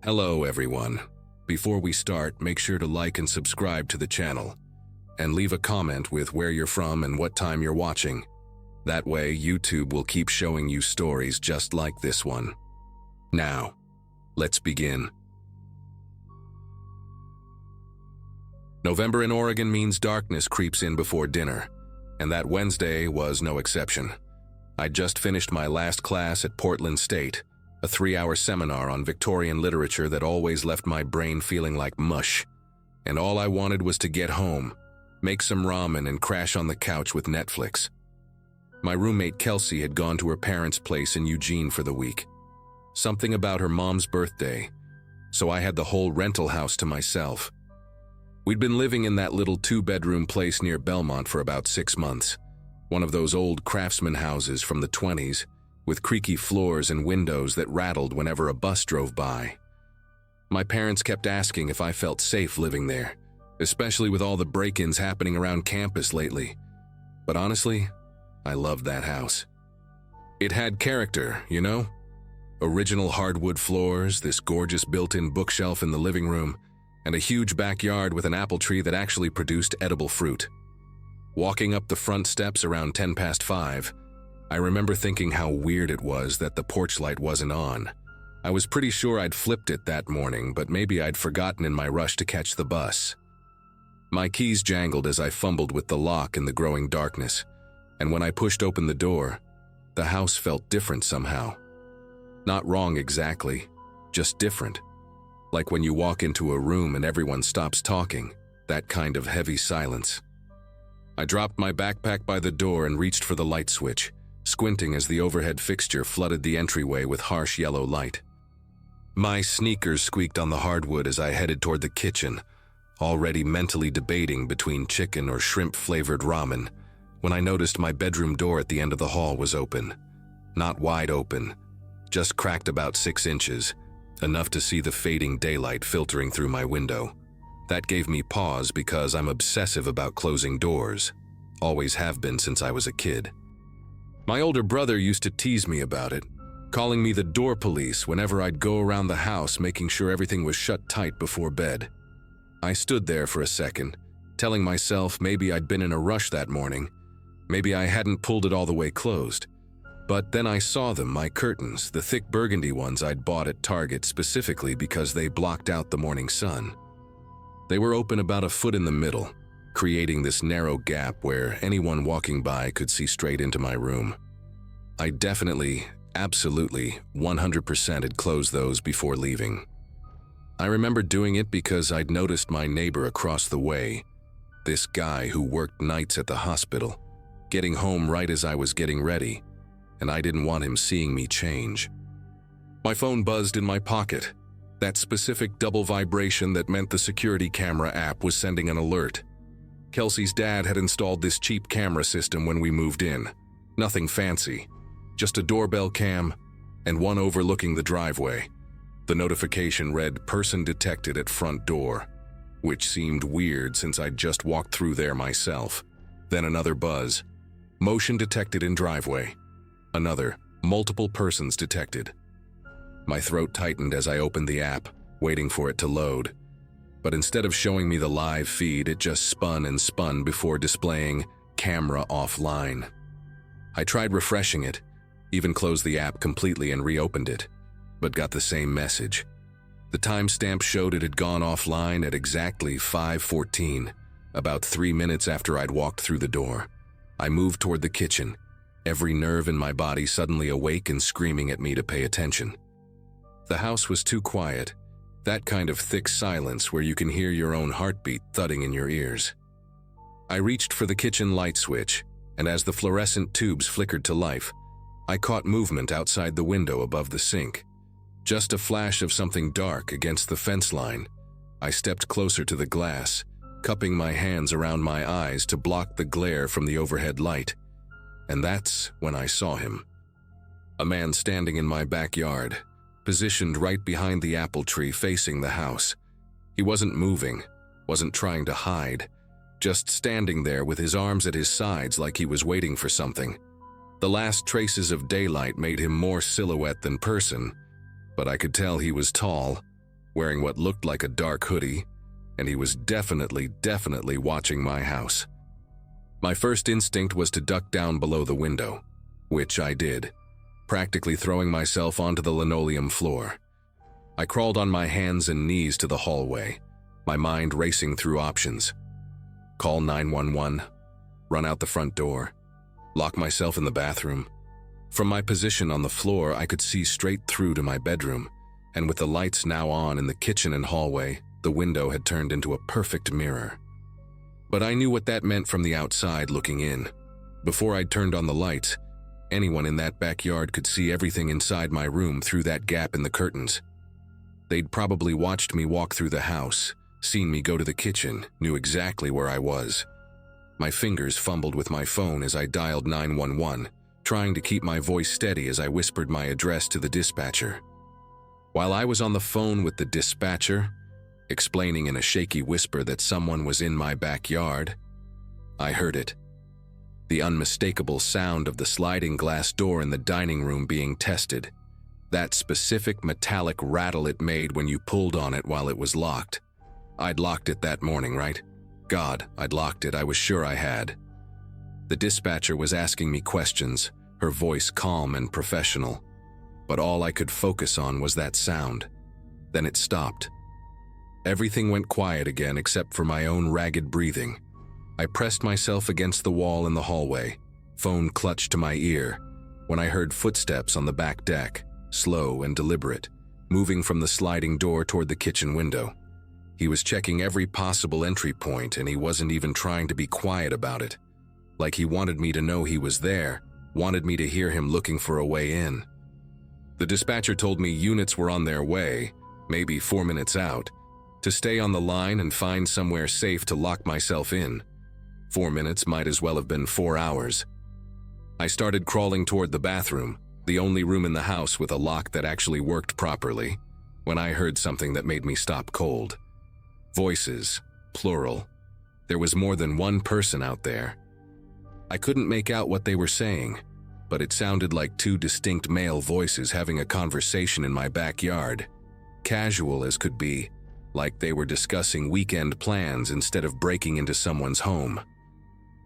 Hello everyone. Before we start, make sure to like and subscribe to the channel, and leave a comment with where you're from and what time you're watching. That way, YouTube will keep showing you stories just like this one. Now, let's begin. November in Oregon means darkness creeps in before dinner, and that Wednesday was no exception. I'd just finished my last class at Portland State, a 3-hour seminar on Victorian literature that always left my brain feeling like mush. And all I wanted was to get home, make some ramen and crash on the couch with Netflix. My roommate Kelsey had gone to her parents' place in Eugene for the week. Something about her mom's birthday, so I had the whole rental house to myself. We'd been living in that little 2-bedroom place near Belmont for about 6 months, one of those old craftsman houses from the 20s, with creaky floors and windows that rattled whenever a bus drove by. My parents kept asking if I felt safe living there, especially with all the break-ins happening around campus lately. But honestly, I loved that house. It had character, you know? Original hardwood floors, this gorgeous built-in bookshelf in the living room, and a huge backyard with an apple tree that actually produced edible fruit. Walking up the front steps around 5:10, I remember thinking how weird it was that the porch light wasn't on. I was pretty sure I'd flipped it that morning, but maybe I'd forgotten in my rush to catch the bus. My keys jangled as I fumbled with the lock in the growing darkness, and when I pushed open the door, the house felt different somehow. Not wrong exactly, just different. Like when you walk into a room and everyone stops talking, that kind of heavy silence. I dropped my backpack by the door and reached for the light switch, squinting as the overhead fixture flooded the entryway with harsh yellow light. My sneakers squeaked on the hardwood as I headed toward the kitchen, already mentally debating between chicken or shrimp-flavored ramen, when I noticed my bedroom door at the end of the hall was open. Not wide open, just cracked about 6 inches, enough to see the fading daylight filtering through my window. That gave me pause because I'm obsessive about closing doors, always have been since I was a kid. My older brother used to tease me about it, calling me the door police whenever I'd go around the house making sure everything was shut tight before bed. I stood there for a second, telling myself maybe I'd been in a rush that morning, maybe I hadn't pulled it all the way closed. But then I saw them, my curtains, the thick burgundy ones I'd bought at Target specifically because they blocked out the morning sun. They were open about a foot in the middle, creating this narrow gap where anyone walking by could see straight into my room. I definitely, absolutely, 100% had closed those before leaving. I remember doing it because I'd noticed my neighbor across the way, this guy who worked nights at the hospital, getting home right as I was getting ready, and I didn't want him seeing me change. My phone buzzed in my pocket, that specific double vibration that meant the security camera app was sending an alert. Kelsey's dad had installed this cheap camera system when we moved in. Nothing fancy, just a doorbell cam and one overlooking the driveway. The notification read, "Person detected at front door," which seemed weird since I'd just walked through there myself. Then another buzz, "Motion detected in driveway." Another, "Multiple persons detected." My throat tightened as I opened the app, waiting for it to load. But instead of showing me the live feed, it just spun and spun before displaying "camera offline." I tried refreshing it, even closed the app completely and reopened it, but got the same message. The timestamp showed it had gone offline at exactly 5:14, about 3 minutes after I'd walked through the door. I moved toward the kitchen, every nerve in my body suddenly awake and screaming at me to pay attention. The house was too quiet. That kind of thick silence where you can hear your own heartbeat thudding in your ears. I reached for the kitchen light switch, and as the fluorescent tubes flickered to life, I caught movement outside the window above the sink. Just a flash of something dark against the fence line. I stepped closer to the glass, cupping my hands around my eyes to block the glare from the overhead light. And that's when I saw him. A man standing in my backyard, positioned right behind the apple tree facing the house. He wasn't moving, wasn't trying to hide, just standing there with his arms at his sides like he was waiting for something. The last traces of daylight made him more silhouette than person, but I could tell he was tall, wearing what looked like a dark hoodie, and he was definitely watching my house. My first instinct was to duck down below the window, which I did, practically throwing myself onto the linoleum floor. I crawled on my hands and knees to the hallway, my mind racing through options. Call 911, run out the front door, lock myself in the bathroom. From my position on the floor, I could see straight through to my bedroom, and with the lights now on in the kitchen and hallway, the window had turned into a perfect mirror. But I knew what that meant from the outside looking in. Before I'd turned on the lights, anyone in that backyard could see everything inside my room through that gap in the curtains. They'd probably watched me walk through the house, seen me go to the kitchen, knew exactly where I was. My fingers fumbled with my phone as I dialed 911, trying to keep my voice steady as I whispered my address to the dispatcher. While I was on the phone with the dispatcher, explaining in a shaky whisper that someone was in my backyard, I heard it. The unmistakable sound of the sliding glass door in the dining room being tested. That specific metallic rattle it made when you pulled on it while it was locked. I'd locked it that morning, right? God, I'd locked it, I was sure I had. The dispatcher was asking me questions, her voice calm and professional. But all I could focus on was that sound. Then it stopped. Everything went quiet again except for my own ragged breathing. I pressed myself against the wall in the hallway, phone clutched to my ear, when I heard footsteps on the back deck, slow and deliberate, moving from the sliding door toward the kitchen window. He was checking every possible entry point, and he wasn't even trying to be quiet about it. Like he wanted me to know he was there, wanted me to hear him looking for a way in. The dispatcher told me units were on their way, maybe 4 minutes out, to stay on the line and find somewhere safe to lock myself in. 4 minutes might as well have been 4 hours. I started crawling toward the bathroom, the only room in the house with a lock that actually worked properly, when I heard something that made me stop cold. Voices, plural. There was more than one person out there. I couldn't make out what they were saying, but it sounded like 2 distinct male voices having a conversation in my backyard, casual as could be, like they were discussing weekend plans instead of breaking into someone's home.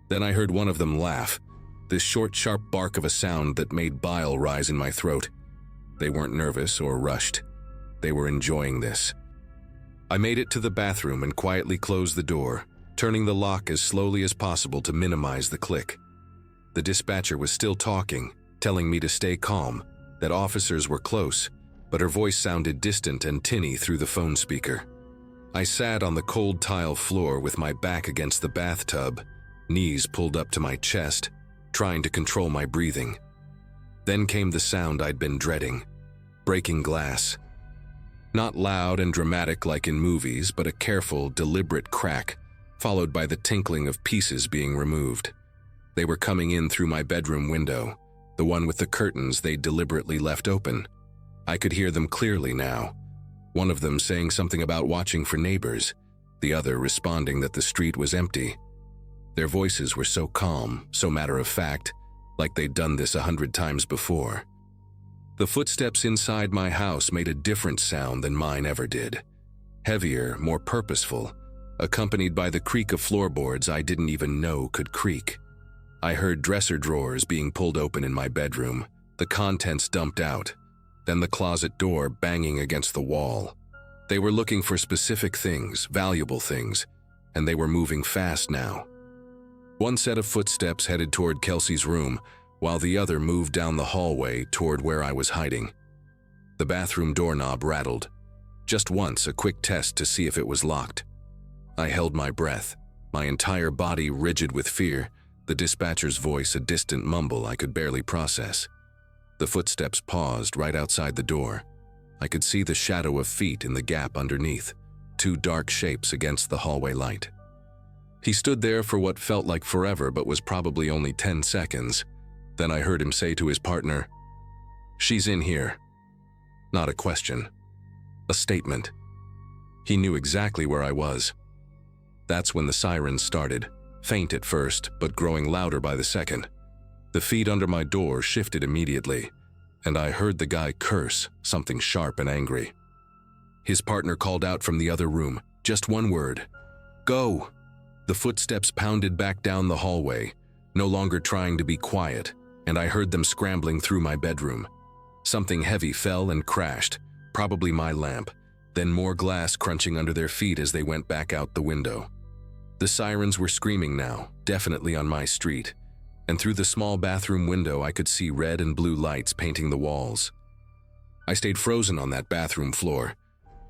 Then I heard one of them laugh, this short, sharp bark of a sound that made bile rise in my throat. They weren't nervous or rushed. They were enjoying this. I made it to the bathroom and quietly closed the door, turning the lock as slowly as possible to minimize the click. The dispatcher was still talking, telling me to stay calm, that officers were close, but her voice sounded distant and tinny through the phone speaker. I sat on the cold tile floor with my back against the bathtub, knees pulled up to my chest, trying to control my breathing. Then came the sound I'd been dreading, breaking glass. Not loud and dramatic like in movies, but a careful, deliberate crack, followed by the tinkling of pieces being removed. They were coming in through my bedroom window, the one with the curtains they'd deliberately left open. I could hear them clearly now, one of them saying something about watching for neighbors, the other responding that the street was empty. Their voices were so calm, so matter-of-fact, like they'd done this 100 times before. The footsteps inside my house made a different sound than mine ever did. Heavier, more purposeful, accompanied by the creak of floorboards I didn't even know could creak. I heard dresser drawers being pulled open in my bedroom, the contents dumped out, then the closet door banging against the wall. They were looking for specific things, valuable things, and they were moving fast now. One set of footsteps headed toward Kelsey's room, while the other moved down the hallway toward where I was hiding. The bathroom doorknob rattled. Just once, a quick test to see if it was locked. I held my breath, my entire body rigid with fear, the dispatcher's voice a distant mumble I could barely process. The footsteps paused right outside the door. I could see the shadow of feet in the gap underneath, 2 dark shapes against the hallway light. He stood there for what felt like forever but was probably only 10 seconds. Then I heard him say to his partner, "She's in here." Not a question. A statement. He knew exactly where I was. That's when the sirens started, faint at first, but growing louder by the second. The feet under my door shifted immediately, and I heard the guy curse, something sharp and angry. His partner called out from the other room, just one word: "Go!" The footsteps pounded back down the hallway, no longer trying to be quiet, and I heard them scrambling through my bedroom. Something heavy fell and crashed, probably my lamp, then more glass crunching under their feet as they went back out the window. The sirens were screaming now, definitely on my street, and through the small bathroom window I could see red and blue lights painting the walls. I stayed frozen on that bathroom floor,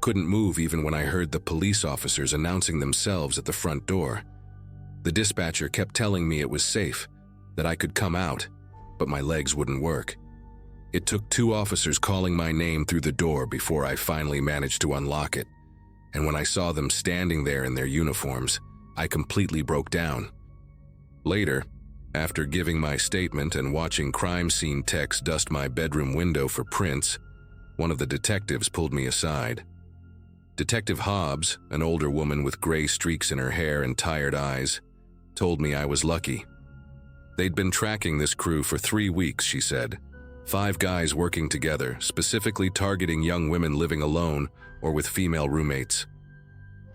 couldn't move even when I heard the police officers announcing themselves at the front door. The dispatcher kept telling me it was safe, that I could come out, but my legs wouldn't work. It took 2 officers calling my name through the door before I finally managed to unlock it, and when I saw them standing there in their uniforms, I completely broke down. Later, after giving my statement and watching crime scene techs dust my bedroom window for prints, one of the detectives pulled me aside. Detective Hobbs, an older woman with gray streaks in her hair and tired eyes, told me I was lucky. They'd been tracking this crew for 3 weeks, she said. 5 guys working together, specifically targeting young women living alone or with female roommates.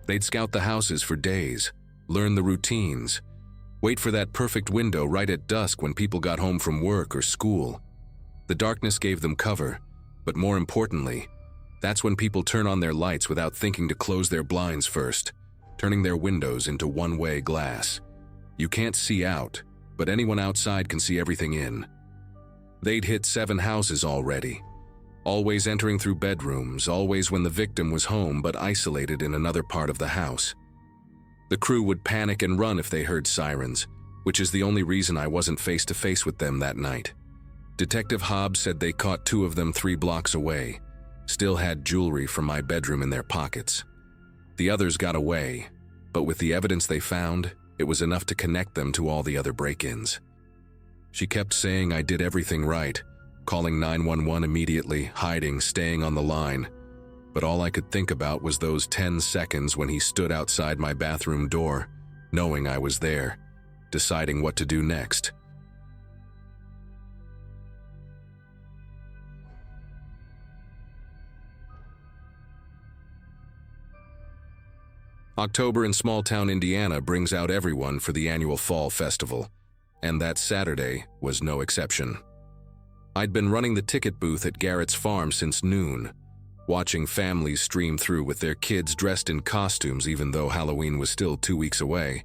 They'd scout the houses for days, learn the routines, wait for that perfect window right at dusk when people got home from work or school. The darkness gave them cover, but more importantly, that's when people turn on their lights without thinking to close their blinds first, turning their windows into one-way glass. You can't see out, but anyone outside can see everything in. They'd hit 7 houses already, always entering through bedrooms, always when the victim was home but isolated in another part of the house. The crew would panic and run if they heard sirens, which is the only reason I wasn't face-to-face with them that night. Detective Hobbs said they caught 2 of them 3 blocks away, still had jewelry from my bedroom in their pockets. The others got away, but with the evidence they found, it was enough to connect them to all the other break-ins. She kept saying I did everything right, calling 911 immediately, hiding, staying on the line. But all I could think about was those 10 seconds when he stood outside my bathroom door, knowing I was there, deciding what to do next. October in small-town Indiana brings out everyone for the annual Fall Festival, and that Saturday was no exception. I'd been running the ticket booth at Garrett's farm since noon, watching families stream through with their kids dressed in costumes even though Halloween was still 2 weeks away.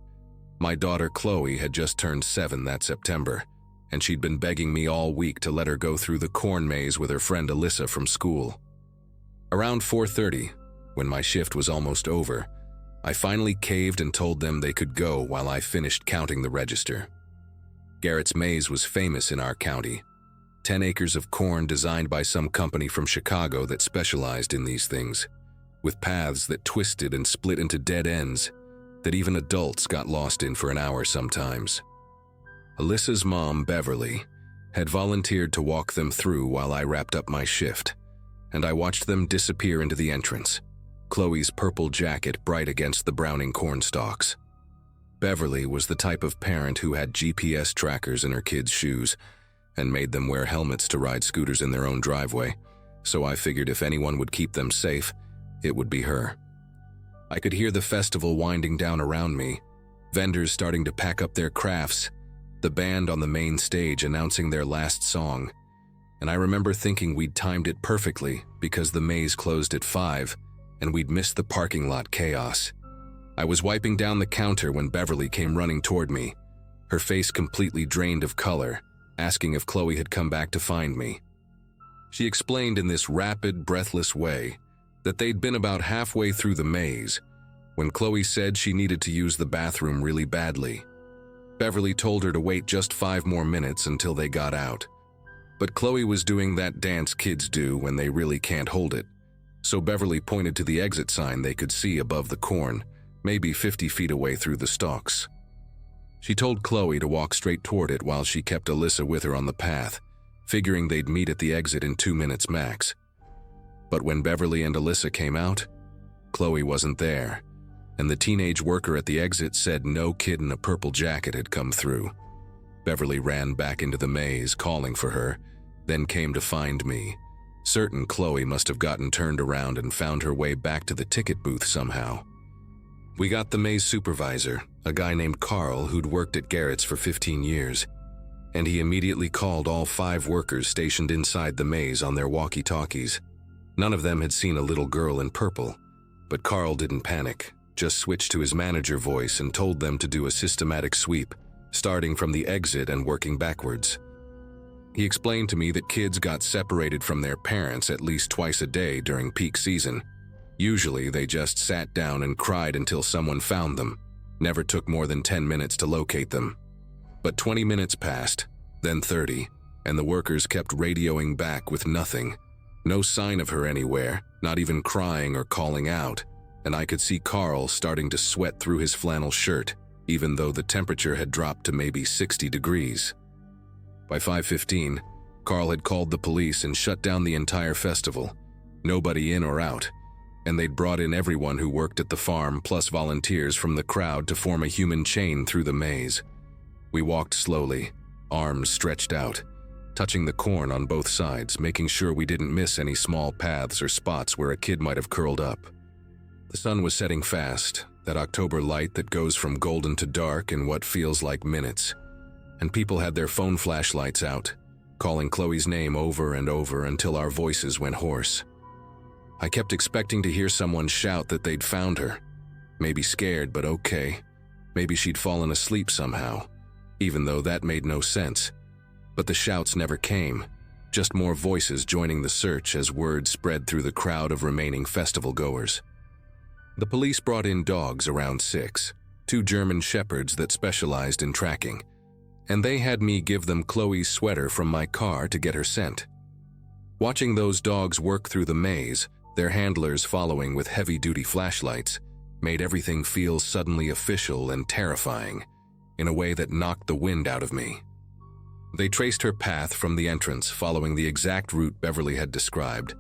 My daughter Chloe had just turned 7 that September, and she'd been begging me all week to let her go through the corn maze with her friend Alyssa from school. Around 4:30, when my shift was almost over, I finally caved and told them they could go while I finished counting the register. Garrett's maze was famous in our county. 10 acres of corn designed by some company from Chicago that specialized in these things, with paths that twisted and split into dead ends that even adults got lost in for an hour sometimes. Alyssa's mom, Beverly, had volunteered to walk them through while I wrapped up my shift, and I watched them disappear into the entrance, Chloe's purple jacket bright against the browning corn stalks. Beverly was the type of parent who had GPS trackers in her kids' shoes and made them wear helmets to ride scooters in their own driveway, so I figured if anyone would keep them safe, it would be her. I could hear the festival winding down around me, vendors starting to pack up their crafts, the band on the main stage announcing their last song, and I remember thinking we'd timed it perfectly because the maze closed at 5 and we'd missed the parking lot chaos. I was wiping down the counter when Beverly came running toward me, her face completely drained of color, asking if Chloe had come back to find me. She explained in this rapid, breathless way that they'd been about halfway through the maze when Chloe said she needed to use the bathroom really badly. Beverly told her to wait just 5 more minutes until they got out. But Chloe was doing that dance kids do when they really can't hold it, so Beverly pointed to the exit sign they could see above the corn, maybe 50 feet away through the stalks. She told Chloe to walk straight toward it while she kept Alyssa with her on the path, figuring they'd meet at the exit in 2 minutes max. But when Beverly and Alyssa came out, Chloe wasn't there, and the teenage worker at the exit said no kid in a purple jacket had come through. Beverly ran back into the maze, calling for her, then came to find me, certain Chloe must have gotten turned around and found her way back to the ticket booth somehow. We got the maze supervisor, a guy named Carl who'd worked at Garrett's for 15 years, and he immediately called all 5 workers stationed inside the maze on their walkie-talkies. None of them had seen a little girl in purple, but Carl didn't panic, just switched to his manager voice and told them to do a systematic sweep, starting from the exit and working backwards. He explained to me that kids got separated from their parents at least twice a day during peak season. Usually they just sat down and cried until someone found them. Never took more than 10 minutes to locate them. But 20 minutes passed, then 30, and the workers kept radioing back with nothing. No sign of her anywhere, not even crying or calling out, and I could see Carl starting to sweat through his flannel shirt, even though the temperature had dropped to maybe 60 degrees. By 5:15, Carl had called the police and shut down the entire festival. Nobody in or out, and they'd brought in everyone who worked at the farm plus volunteers from the crowd to form a human chain through the maze. We walked slowly, arms stretched out, touching the corn on both sides, making sure we didn't miss any small paths or spots where a kid might have curled up. The sun was setting fast, that October light that goes from golden to dark in what feels like minutes, and people had their phone flashlights out, calling Chloe's name over and over until our voices went hoarse. I kept expecting to hear someone shout that they'd found her. Maybe scared, but okay. Maybe she'd fallen asleep somehow, even though that made no sense. But the shouts never came, just more voices joining the search as word spread through the crowd of remaining festival goers. The police brought in dogs around 6, 2 German shepherds that specialized in tracking, and they had me give them Chloe's sweater from my car to get her scent. Watching those dogs work through the maze, their handlers following with heavy-duty flashlights, made everything feel suddenly official and terrifying, in a way that knocked the wind out of me. They traced her path from the entrance, following the exact route Beverly had described.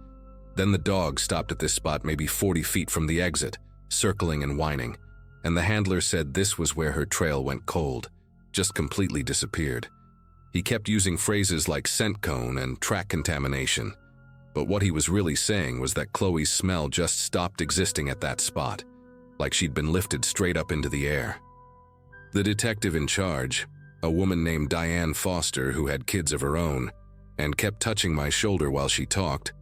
Then the dog stopped at this spot maybe 40 feet from the exit, circling and whining, and the handler said this was where her trail went cold, just completely disappeared. He kept using phrases like scent cone and track contamination, but what he was really saying was that Chloe's smell just stopped existing at that spot, like she'd been lifted straight up into the air. The detective in charge, a woman named Diane Foster who had kids of her own, and kept touching my shoulder while she talked,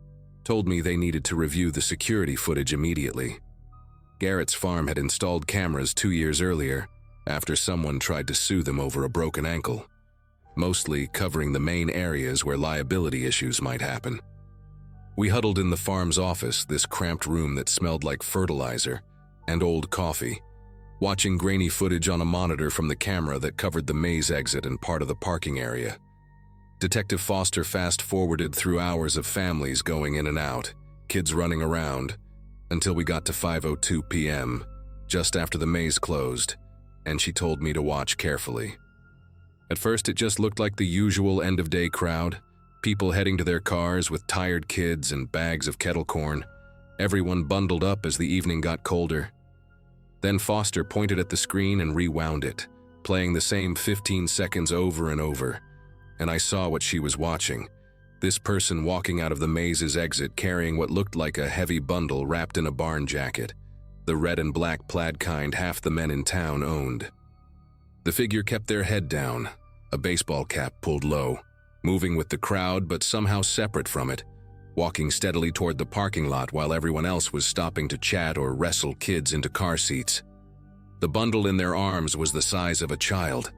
told me they needed to review the security footage immediately. Garrett's farm had installed cameras 2 years earlier, after someone tried to sue them over a broken ankle, mostly covering the main areas where liability issues might happen. We huddled in the farm's office, this cramped room that smelled like fertilizer and old coffee, watching grainy footage on a monitor from the camera that covered the maze exit and part of the parking area. Detective Foster fast-forwarded through hours of families going in and out, kids running around, until we got to 5:02 p.m., just after the maze closed, and she told me to watch carefully. At first, it just looked like the usual end-of-day crowd, people heading to their cars with tired kids and bags of kettle corn, everyone bundled up as the evening got colder. Then Foster pointed at the screen and rewound it, playing the same 15 seconds over and over, and I saw what she was watching. This person walking out of the maze's exit carrying what looked like a heavy bundle wrapped in a barn jacket, the red and black plaid kind half the men in town owned. The figure kept their head down, a baseball cap pulled low, moving with the crowd but somehow separate from it, walking steadily toward the parking lot while everyone else was stopping to chat or wrestle kids into car seats. The bundle in their arms was the size of a child,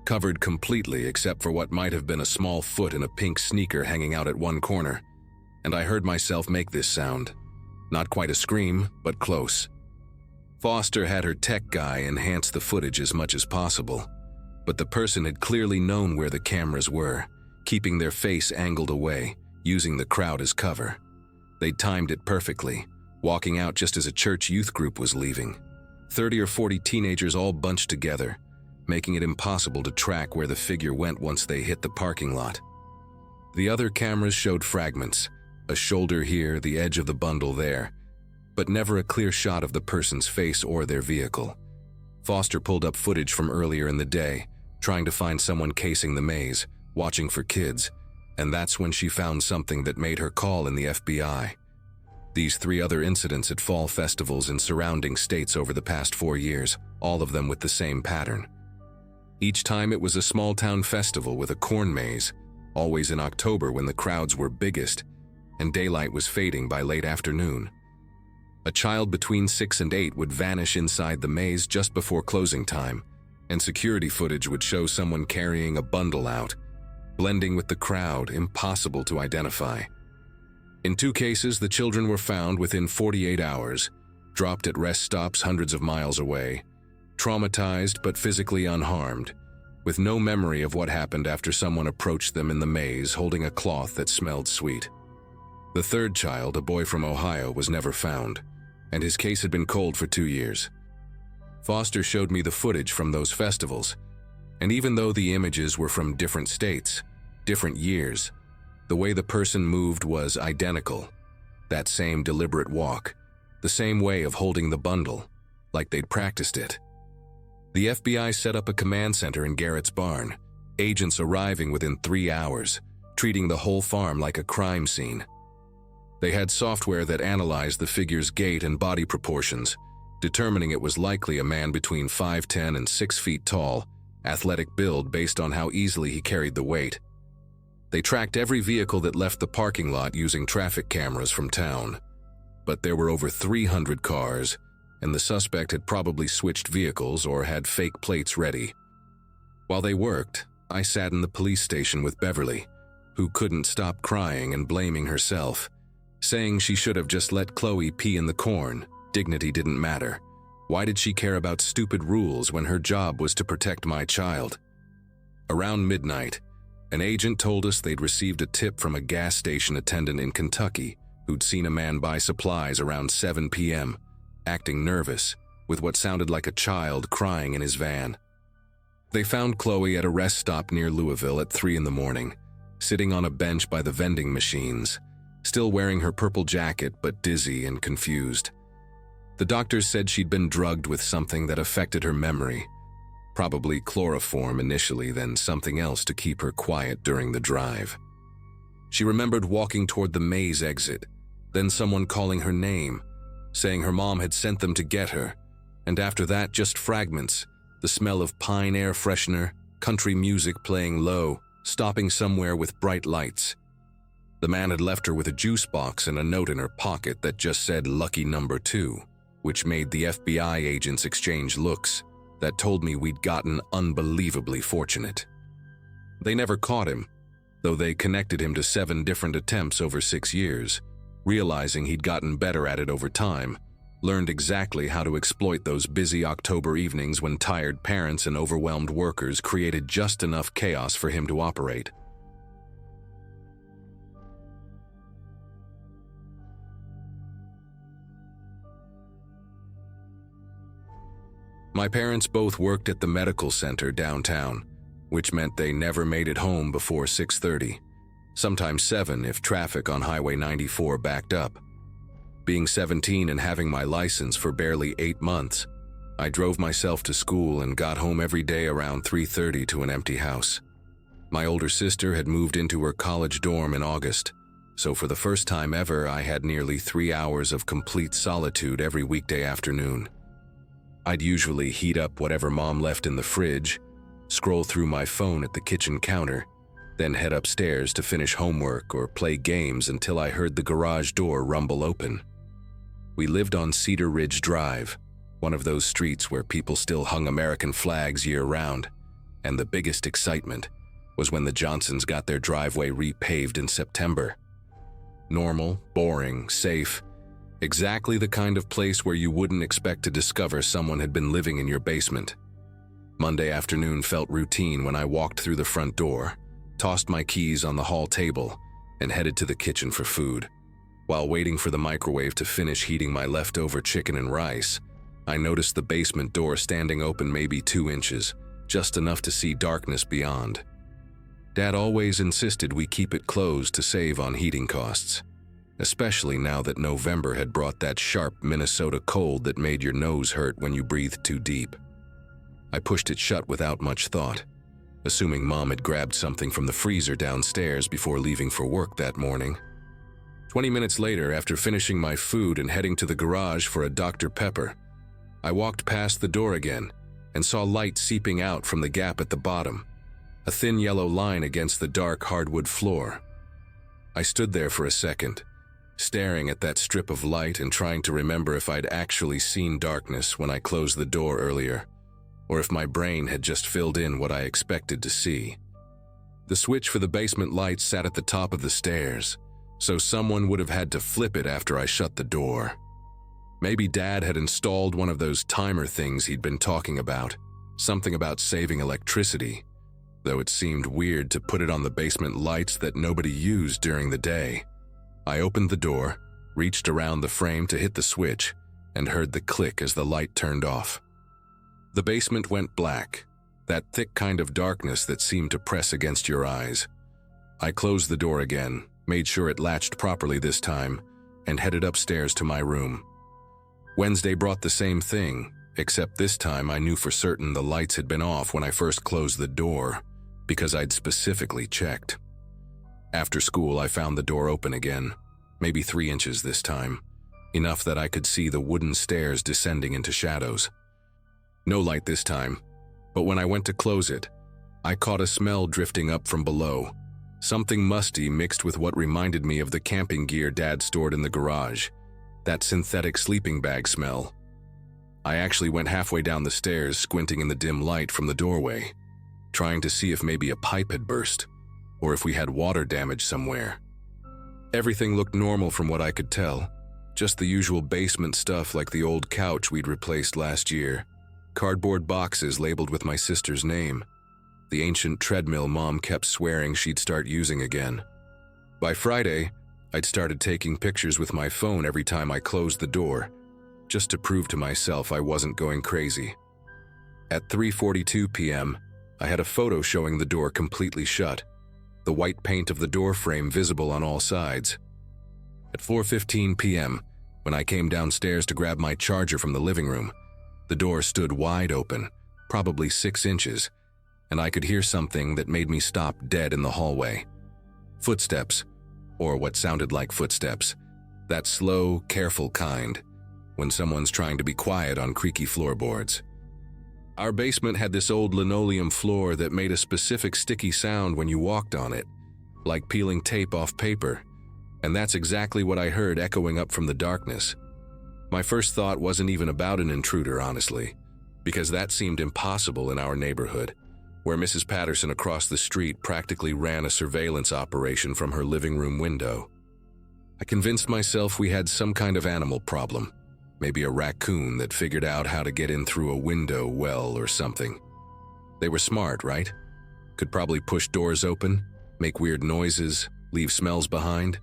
covered completely except for what might have been a small foot in a pink sneaker hanging out at one corner, and I heard myself make this sound. Not quite a scream, but close. Foster had her tech guy enhance the footage as much as possible, but the person had clearly known where the cameras were, keeping their face angled away, using the crowd as cover. They'd timed it perfectly, walking out just as a church youth group was leaving. 30 or 40 teenagers all bunched together, making it impossible to track where the figure went once they hit the parking lot. The other cameras showed fragments, a shoulder here, the edge of the bundle there, but never a clear shot of the person's face or their vehicle. Foster pulled up footage from earlier in the day, trying to find someone casing the maze, watching for kids, And that's when she found something that made her call in the FBI. These 3 other incidents at fall festivals in surrounding states over the past 4 years, all of them with the same pattern. Each time it was a small-town festival with a corn maze, always in October when the crowds were biggest and daylight was fading by late afternoon. A child between 6 and 8 would vanish inside the maze just before closing time, and security footage would show someone carrying a bundle out, blending with the crowd, impossible to identify. In 2 cases, the children were found within 48 hours, dropped at rest stops hundreds of miles away, traumatized but physically unharmed, with no memory of what happened after someone approached them in the maze holding a cloth that smelled sweet. The 3rd child, a boy from Ohio, was never found, and his case had been cold for 2 years. Foster showed me the footage from those festivals, and even though the images were from different states, different years, the way the person moved was identical. That same deliberate walk, the same way of holding the bundle, like they'd practiced it. The FBI set up a command center in Garrett's barn, agents arriving within 3 hours, treating the whole farm like a crime scene. They had software that analyzed the figure's gait and body proportions, determining it was likely a man between 5'10" and 6 feet tall, athletic build based on how easily he carried the weight. They tracked every vehicle that left the parking lot using traffic cameras from town. But there were over 300 cars, and the suspect had probably switched vehicles or had fake plates ready. While they worked, I sat in the police station with Beverly, who couldn't stop crying and blaming herself, saying she should have just let Chloe pee in the corn. Dignity didn't matter. Why did she care about stupid rules when her job was to protect my child? Around midnight, an agent told us they'd received a tip from a gas station attendant in Kentucky who'd seen a man buy supplies around 7 p.m., acting nervous, with what sounded like a child crying in his van. They found Chloe at a rest stop near Louisville at 3 in the morning, sitting on a bench by the vending machines, still wearing her purple jacket but dizzy and confused. The doctors said she'd been drugged with something that affected her memory, probably chloroform initially, then something else to keep her quiet during the drive. She remembered walking toward the maze exit, then someone calling her name, saying her mom had sent them to get her, and after that just fragments, the smell of pine air freshener, country music playing low, stopping somewhere with bright lights. The man had left her with a juice box and a note in her pocket that just said "Lucky Number 2", which made the FBI agents exchange looks that told me we'd gotten unbelievably fortunate. They never caught him, though they connected him to 7 different attempts over 6 years, realizing he'd gotten better at it over time, learned exactly how to exploit those busy October evenings when tired parents and overwhelmed workers created just enough chaos for him to operate. My parents both worked at the medical center downtown, which meant they never made it home before 6:30, sometimes 7 if traffic on Highway 94 backed up. Being 17 and having my license for barely 8 months, I drove myself to school and got home every day around 3:30 to an empty house. My older sister had moved into her college dorm in August, so for the first time ever I had nearly 3 hours of complete solitude every weekday afternoon. I'd usually heat up whatever Mom left in the fridge, scroll through my phone at the kitchen counter, then head upstairs to finish homework or play games until I heard the garage door rumble open. We lived on Cedar Ridge Drive, one of those streets where people still hung American flags year-round, and the biggest excitement was when the Johnsons got their driveway repaved in September. Normal, boring, safe, exactly the kind of place where you wouldn't expect to discover someone had been living in your basement. Monday afternoon felt routine when I walked through the front door, tossed my keys on the hall table, and headed to the kitchen for food. While waiting for the microwave to finish heating my leftover chicken and rice, I noticed the basement door standing open maybe 2 inches, just enough to see darkness beyond. Dad always insisted we keep it closed to save on heating costs, especially now that November had brought that sharp Minnesota cold that made your nose hurt when you breathed too deep. I pushed it shut without much thought. assuming Mom had grabbed something from the freezer downstairs before leaving for work that morning. 20 minutes later, after finishing my food and heading to the garage for a Dr. Pepper, I walked past the door again and saw light seeping out from the gap at the bottom, a thin yellow line against the dark hardwood floor. I stood there for a second, staring at that strip of light and trying to remember if I'd actually seen darkness when I closed the door earlier, or if my brain had just filled in what I expected to see. The switch for the basement lights sat at the top of the stairs, so someone would have had to flip it after I shut the door. Maybe Dad had installed one of those timer things he'd been talking about, something about saving electricity, though it seemed weird to put it on the basement lights that nobody used during the day. I opened the door, reached around the frame to hit the switch, and heard the click as the light turned off. The basement went black, that thick kind of darkness that seemed to press against your eyes. I closed the door again, made sure it latched properly this time, and headed upstairs to my room. Wednesday brought the same thing, except this time I knew for certain the lights had been off when I first closed the door, because I'd specifically checked. After school, I found the door open again, maybe 3 inches this time, enough that I could see the wooden stairs descending into shadows. No light this time, but when I went to close it, I caught a smell drifting up from below, something musty mixed with what reminded me of the camping gear Dad stored in the garage, that synthetic sleeping bag smell. I actually went halfway down the stairs, squinting in the dim light from the doorway, trying to see if maybe a pipe had burst, or if we had water damage somewhere. Everything looked normal from what I could tell, just the usual basement stuff like the old couch we'd replaced last year, cardboard boxes labeled with my sister's name, the ancient treadmill Mom kept swearing she'd start using again. By Friday, I'd started taking pictures with my phone every time I closed the door, just to prove to myself I wasn't going crazy. At 3:42 p.m., I had a photo showing the door completely shut, the white paint of the door frame visible on all sides. At 4:15 p.m., when I came downstairs to grab my charger from the living room, the door stood wide open, probably 6 inches, and I could hear something that made me stop dead in the hallway. Footsteps, or what sounded like footsteps, that slow, careful kind, when someone's trying to be quiet on creaky floorboards. Our basement had this old linoleum floor that made a specific sticky sound when you walked on it, like peeling tape off paper, and that's exactly what I heard echoing up from the darkness. My first thought wasn't even about an intruder, honestly, because that seemed impossible in our neighborhood, where Mrs. Patterson across the street practically ran a surveillance operation from her living room window. I convinced myself we had some kind of animal problem, maybe a raccoon that figured out how to get in through a window well or something. They were smart, right? Could probably push doors open, make weird noises, leave smells behind.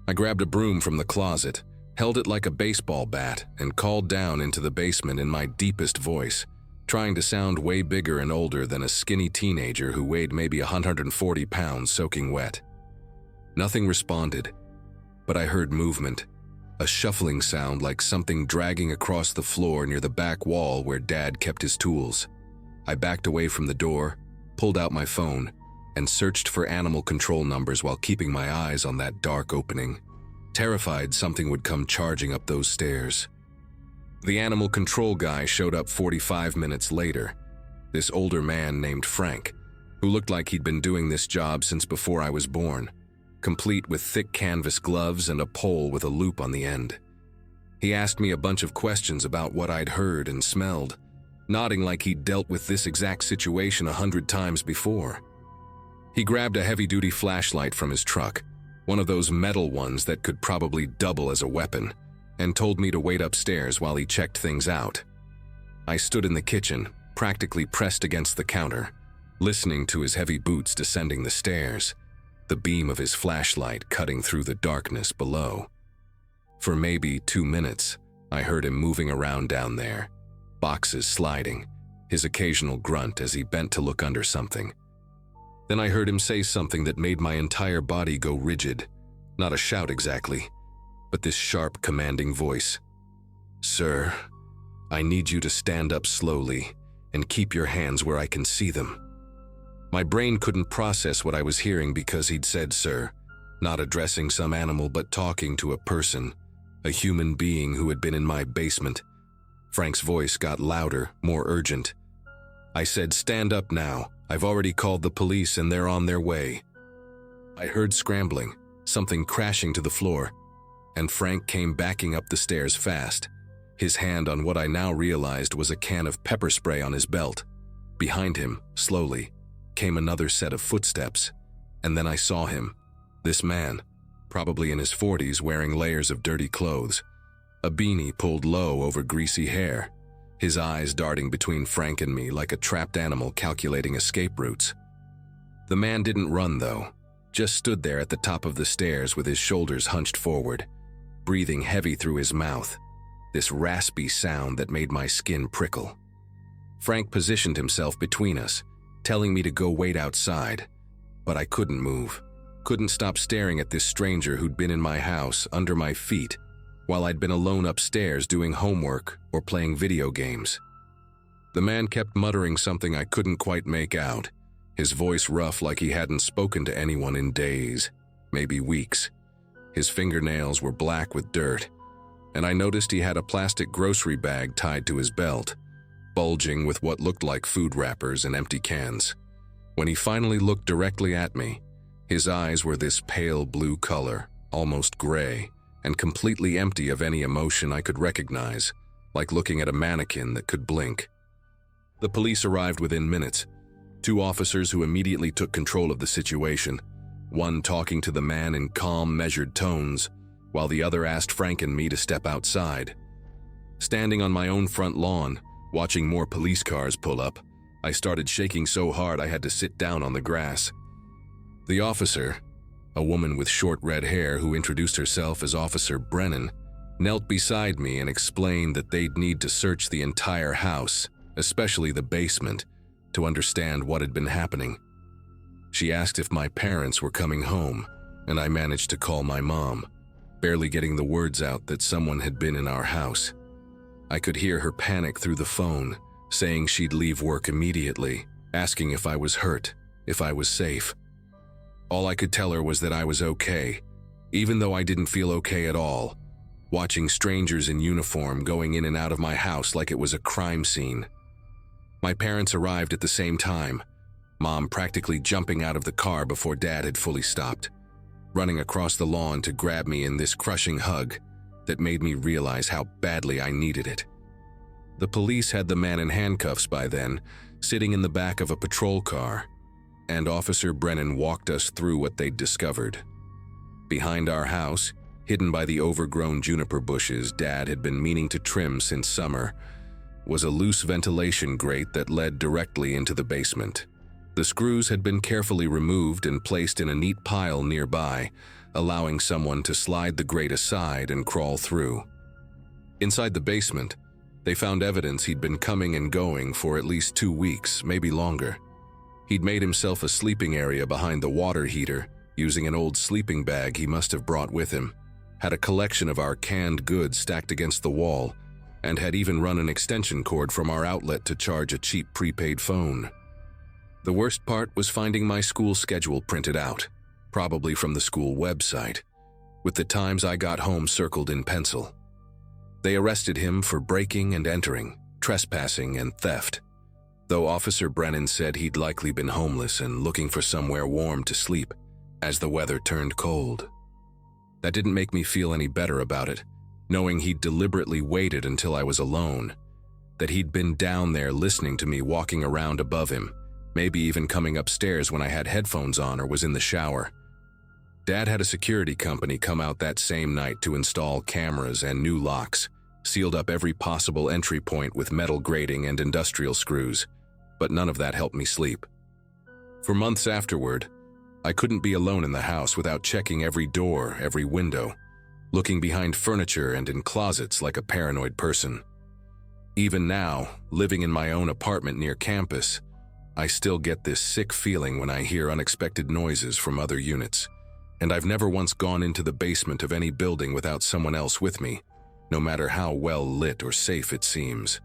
I grabbed a broom from the closet, held it like a baseball bat, and called down into the basement in my deepest voice, trying to sound way bigger and older than a skinny teenager who weighed maybe 140 pounds soaking wet. Nothing responded, but I heard movement, a shuffling sound like something dragging across the floor near the back wall where Dad kept his tools. I backed away from the door, pulled out my phone, and searched for animal control numbers while keeping my eyes on that dark opening, terrified something would come charging up those stairs. The animal control guy showed up 45 minutes later, this older man named Frank, who looked like he'd been doing this job since before I was born, complete with thick canvas gloves and a pole with a loop on the end. He asked me a bunch of questions about what I'd heard and smelled, nodding like he'd dealt with this exact situation 100 times before. He grabbed a heavy-duty flashlight from his truck, one of those metal ones that could probably double as a weapon, and told me to wait upstairs while he checked things out. I stood in the kitchen, practically pressed against the counter, listening to his heavy boots descending the stairs, the beam of his flashlight cutting through the darkness below. For maybe 2 minutes, I heard him moving around down there, boxes sliding, his occasional grunt as he bent to look under something. Then I heard him say something that made my entire body go rigid. Not a shout exactly, but this sharp, commanding voice. "Sir, I need you to stand up slowly and keep your hands where I can see them." My brain couldn't process what I was hearing because he'd said sir, not addressing some animal but talking to a person, a human being who had been in my basement. Frank's voice got louder, more urgent. I said, stand up now. I've already called the police and they're on their way. I heard scrambling, something crashing to the floor, and Frank came backing up the stairs fast, his hand on what I now realized was a can of pepper spray on his belt. Behind him, slowly, came another set of footsteps, and then I saw him. This man, probably in his 40s, wearing layers of dirty clothes, a beanie pulled low over greasy hair, his eyes darting between Frank and me like a trapped animal calculating escape routes. The man didn't run, though, just stood there at the top of the stairs with his shoulders hunched forward, breathing heavy through his mouth, this raspy sound that made my skin prickle. Frank positioned himself between us, telling me to go wait outside, but I couldn't move, couldn't stop staring at this stranger who'd been in my house, under my feet, while I'd been alone upstairs doing homework or playing video games. The man kept muttering something I couldn't quite make out, his voice rough like he hadn't spoken to anyone in days, maybe weeks. His fingernails were black with dirt, and I noticed he had a plastic grocery bag tied to his belt, bulging with what looked like food wrappers and empty cans. When he finally looked directly at me, his eyes were this pale blue color, almost gray, and completely empty of any emotion I could recognize, like looking at a mannequin that could blink. The police arrived within minutes, 2 officers who immediately took control of the situation, one talking to the man in calm, measured tones, while the other asked Frank and me to step outside. Standing on my own front lawn, watching more police cars pull up, I started shaking so hard I had to sit down on the grass. The officer, a woman with short red hair who introduced herself as Officer Brennan, knelt beside me and explained that they'd need to search the entire house, especially the basement, to understand what had been happening. She asked if my parents were coming home, and I managed to call my mom, barely getting the words out that someone had been in our house. I could hear her panic through the phone, saying she'd leave work immediately, asking if I was hurt, if I was safe. All I could tell her was that I was okay, even though I didn't feel okay at all, watching strangers in uniform going in and out of my house like it was a crime scene. My parents arrived at the same time, Mom practically jumping out of the car before Dad had fully stopped, running across the lawn to grab me in this crushing hug that made me realize how badly I needed it. The police had the man in handcuffs by then, sitting in the back of a patrol car, and Officer Brennan walked us through what they'd discovered. Behind our house, hidden by the overgrown juniper bushes Dad had been meaning to trim since summer, was a loose ventilation grate that led directly into the basement. The screws had been carefully removed and placed in a neat pile nearby, allowing someone to slide the grate aside and crawl through. Inside the basement, they found evidence he'd been coming and going for at least 2 weeks, maybe longer. He'd made himself a sleeping area behind the water heater, using an old sleeping bag he must have brought with him, had a collection of our canned goods stacked against the wall, and had even run an extension cord from our outlet to charge a cheap prepaid phone. The worst part was finding my school schedule printed out, probably from the school website, with the times I got home circled in pencil. They arrested him for breaking and entering, trespassing, and theft, though Officer Brennan said he'd likely been homeless and looking for somewhere warm to sleep as the weather turned cold. That didn't make me feel any better about it, knowing he'd deliberately waited until I was alone, that he'd been down there listening to me walking around above him, maybe even coming upstairs when I had headphones on or was in the shower. Dad had a security company come out that same night to install cameras and new locks, sealed up every possible entry point with metal grating and industrial screws, but none of that helped me sleep. For months afterward, I couldn't be alone in the house without checking every door, every window, looking behind furniture and in closets like a paranoid person. Even now, living in my own apartment near campus, I still get this sick feeling when I hear unexpected noises from other units, and I've never once gone into the basement of any building without someone else with me, no matter how well lit or safe it seems.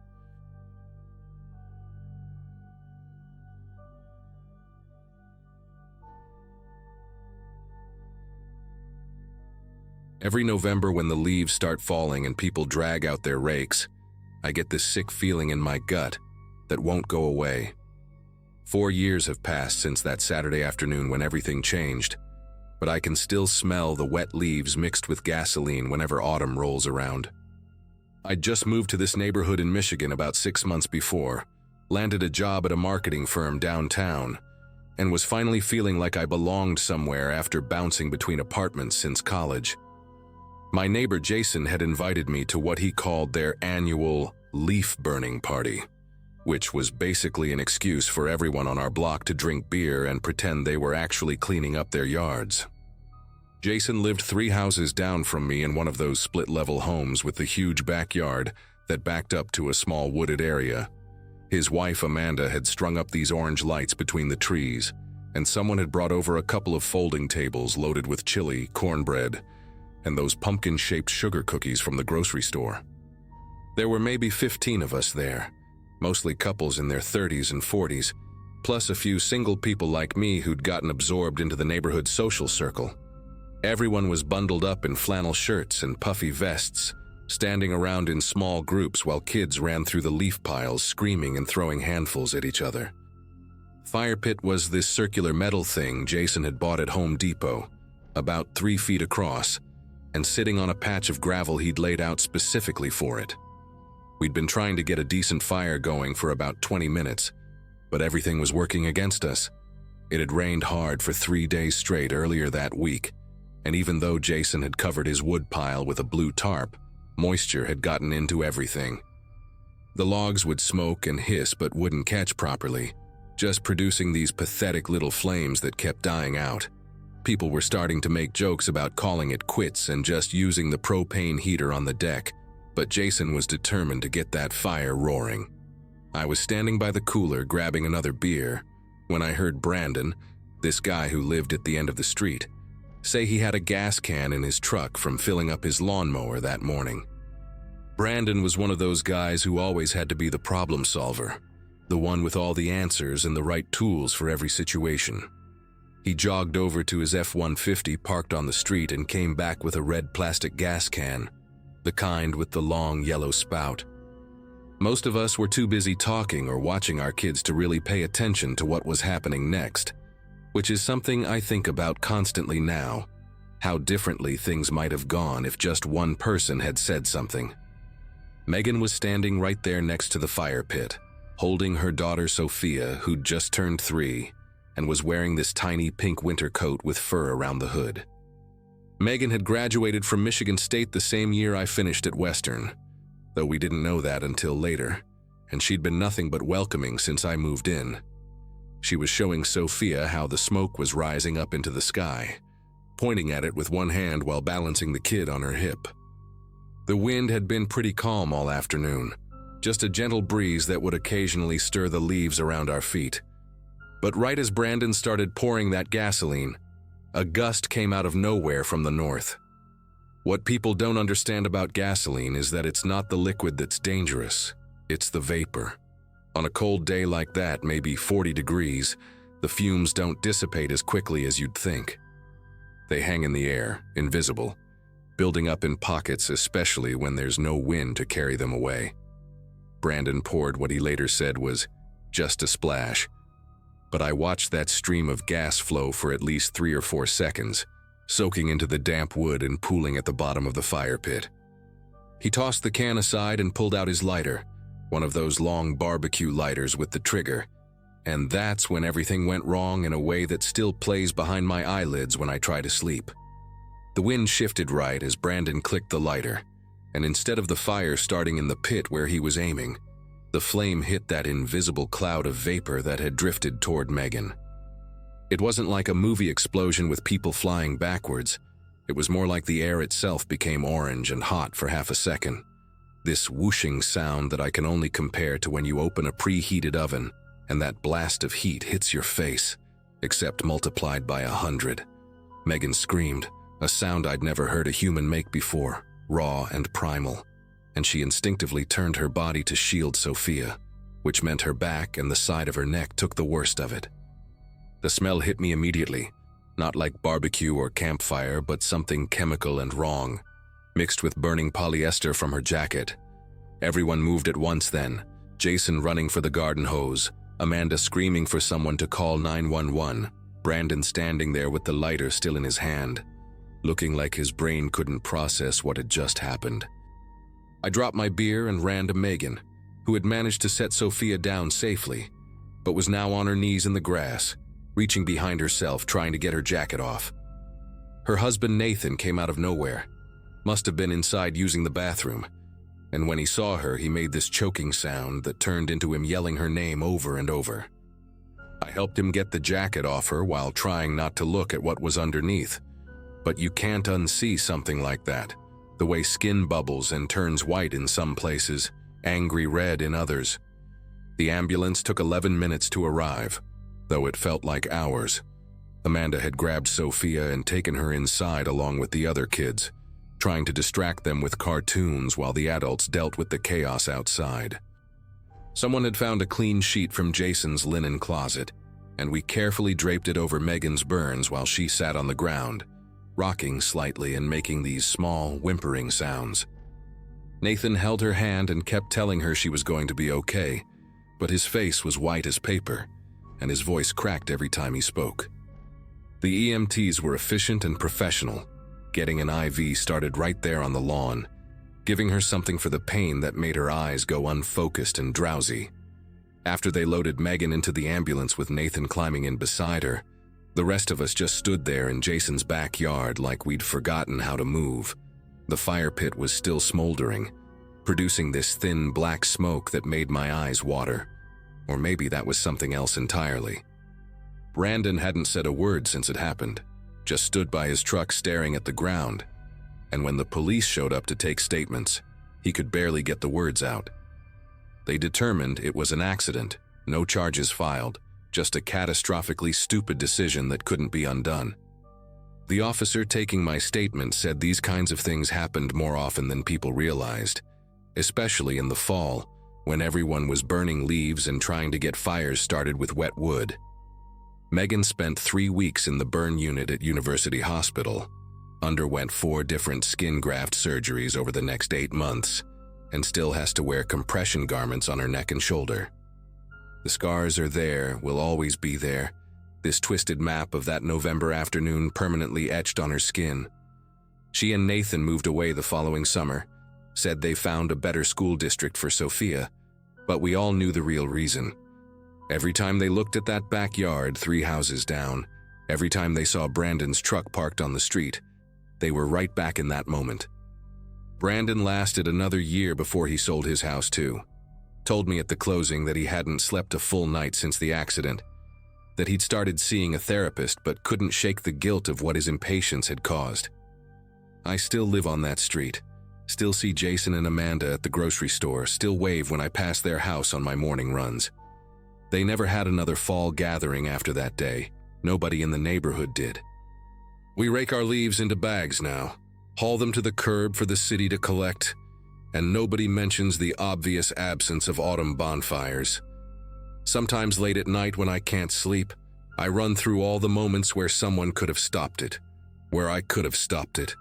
Every November when the leaves start falling and people drag out their rakes, I get this sick feeling in my gut that won't go away. 4 years have passed since that Saturday afternoon when everything changed, but I can still smell the wet leaves mixed with gasoline whenever autumn rolls around. I'd just moved to this neighborhood in Michigan about 6 months before, landed a job at a marketing firm downtown, and was finally feeling like I belonged somewhere after bouncing between apartments since college. My neighbor Jason had invited me to what he called their annual leaf-burning party, which was basically an excuse for everyone on our block to drink beer and pretend they were actually cleaning up their yards. Jason lived 3 houses down from me in one of those split-level homes with the huge backyard that backed up to a small wooded area. His wife Amanda had strung up these orange lights between the trees, and someone had brought over a couple of folding tables loaded with chili, cornbread, and those pumpkin-shaped sugar cookies from the grocery store. There were maybe 15 of us there, mostly couples in their 30s and 40s, plus a few single people like me who'd gotten absorbed into the neighborhood social circle. Everyone was bundled up in flannel shirts and puffy vests, standing around in small groups while kids ran through the leaf piles screaming and throwing handfuls at each other. Fire pit was this circular metal thing Jason had bought at Home Depot, about 3 feet across, and sitting on a patch of gravel he'd laid out specifically for it. We'd been trying to get a decent fire going for about 20 minutes, but everything was working against us. It had rained hard for 3 days straight earlier that week, and even though Jason had covered his wood pile with a blue tarp, moisture had gotten into everything. The logs would smoke and hiss but wouldn't catch properly, just producing these pathetic little flames that kept dying out. People were starting to make jokes about calling it quits and just using the propane heater on the deck, but Jason was determined to get that fire roaring. I was standing by the cooler grabbing another beer when I heard Brandon, this guy who lived at the end of the street, say he had a gas can in his truck from filling up his lawnmower that morning. Brandon was one of those guys who always had to be the problem solver, the one with all the answers and the right tools for every situation. He jogged over to his F-150 parked on the street and came back with a red plastic gas can, the kind with the long yellow spout. Most of us were too busy talking or watching our kids to really pay attention to what was happening next, which is something I think about constantly now, how differently things might have gone if just one person had said something. Megan was standing right there next to the fire pit, holding her daughter Sophia, who'd just turned 3, and was wearing this tiny pink winter coat with fur around the hood. Megan had graduated from Michigan State the same year I finished at Western, though we didn't know that until later, and she'd been nothing but welcoming since I moved in. She was showing Sophia how the smoke was rising up into the sky, pointing at it with one hand while balancing the kid on her hip. The wind had been pretty calm all afternoon, just a gentle breeze that would occasionally stir the leaves around our feet. But right as Brandon started pouring that gasoline, a gust came out of nowhere from the north. What people don't understand about gasoline is that it's not the liquid that's dangerous, it's the vapor. On a cold day like that, maybe 40 degrees, the fumes don't dissipate as quickly as you'd think. They hang in the air, invisible, building up in pockets, especially when there's no wind to carry them away. Brandon poured what he later said was just a splash, but I watched that stream of gas flow for at least 3 or 4 seconds, soaking into the damp wood and pooling at the bottom of the fire pit. He tossed the can aside and pulled out his lighter, one of those long barbecue lighters with the trigger, and that's when everything went wrong in a way that still plays behind my eyelids when I try to sleep. The wind shifted right as Brandon clicked the lighter, and instead of the fire starting in the pit where he was aiming, the flame hit that invisible cloud of vapor that had drifted toward Megan. It wasn't like a movie explosion with people flying backwards. It was more like the air itself became orange and hot for half a second. This whooshing sound that I can only compare to when you open a preheated oven and that blast of heat hits your face, except multiplied by 100. Megan screamed, a sound I'd never heard a human make before, raw and primal, and she instinctively turned her body to shield Sophia, which meant her back and the side of her neck took the worst of it. The smell hit me immediately, Not like barbecue or campfire, but something chemical and wrong, mixed with burning polyester from her jacket. Everyone moved at once then, Jason running for the garden hose, Amanda screaming for someone to call 911, Brandon standing there with the lighter still in his hand, looking like his brain couldn't process what had just happened. I dropped my beer and ran to Megan, who had managed to set Sophia down safely, but was now on her knees in the grass, reaching behind herself trying to get her jacket off. Her husband Nathan came out of nowhere, must have been inside using the bathroom, and when he saw her he made this choking sound that turned into him yelling her name over and over. I helped him get the jacket off her while trying not to look at what was underneath, but you can't unsee something like that, the way skin bubbles and turns white in some places, angry red in others. The ambulance took 11 minutes to arrive, though it felt like hours. Amanda had grabbed Sophia and taken her inside along with the other kids, trying to distract them with cartoons while the adults dealt with the chaos outside. Someone had found a clean sheet from Jason's linen closet, and we carefully draped it over Megan's burns while she sat on the ground, rocking slightly and making these small, whimpering sounds. Nathan held her hand and kept telling her she was going to be okay, but his face was white as paper, and his voice cracked every time he spoke. The EMTs were efficient and professional, getting an IV started right there on the lawn, giving her something for the pain that made her eyes go unfocused and drowsy. After they loaded Megan into the ambulance with Nathan climbing in beside her, the rest of us just stood there in Jason's backyard like we'd forgotten how to move. The fire pit was still smoldering, producing this thin black smoke that made my eyes water. Or maybe that was something else entirely. Brandon hadn't said a word since it happened, just stood by his truck staring at the ground, and when the police showed up to take statements, he could barely get the words out. They determined it was an accident, no charges filed, just a catastrophically stupid decision that couldn't be undone. The officer taking my statement said these kinds of things happened more often than people realized, especially in the fall, when everyone was burning leaves and trying to get fires started with wet wood. Megan spent 3 weeks in the burn unit at University Hospital, underwent 4 different skin graft surgeries over the next 8 months, and still has to wear compression garments on her neck and shoulder. The scars are there, will always be there, this twisted map of that November afternoon permanently etched on her skin. She and Nathan moved away the following summer, said they found a better school district for Sophia, but we all knew the real reason. Every time they looked at that backyard 3 houses down, every time they saw Brandon's truck parked on the street, they were right back in that moment. Brandon lasted another year before he sold his house too. Told me at the closing that he hadn't slept a full night since the accident, that he'd started seeing a therapist but couldn't shake the guilt of what his impatience had caused. I still live on that street, still see Jason and Amanda at the grocery store, still wave when I pass their house on my morning runs. They never had another fall gathering after that day. Nobody in the neighborhood did. We rake our leaves into bags now, haul them to the curb for the city to collect, and nobody mentions the obvious absence of autumn bonfires. Sometimes late at night when I can't sleep, I run through all the moments where someone could have stopped it, where I could have stopped it.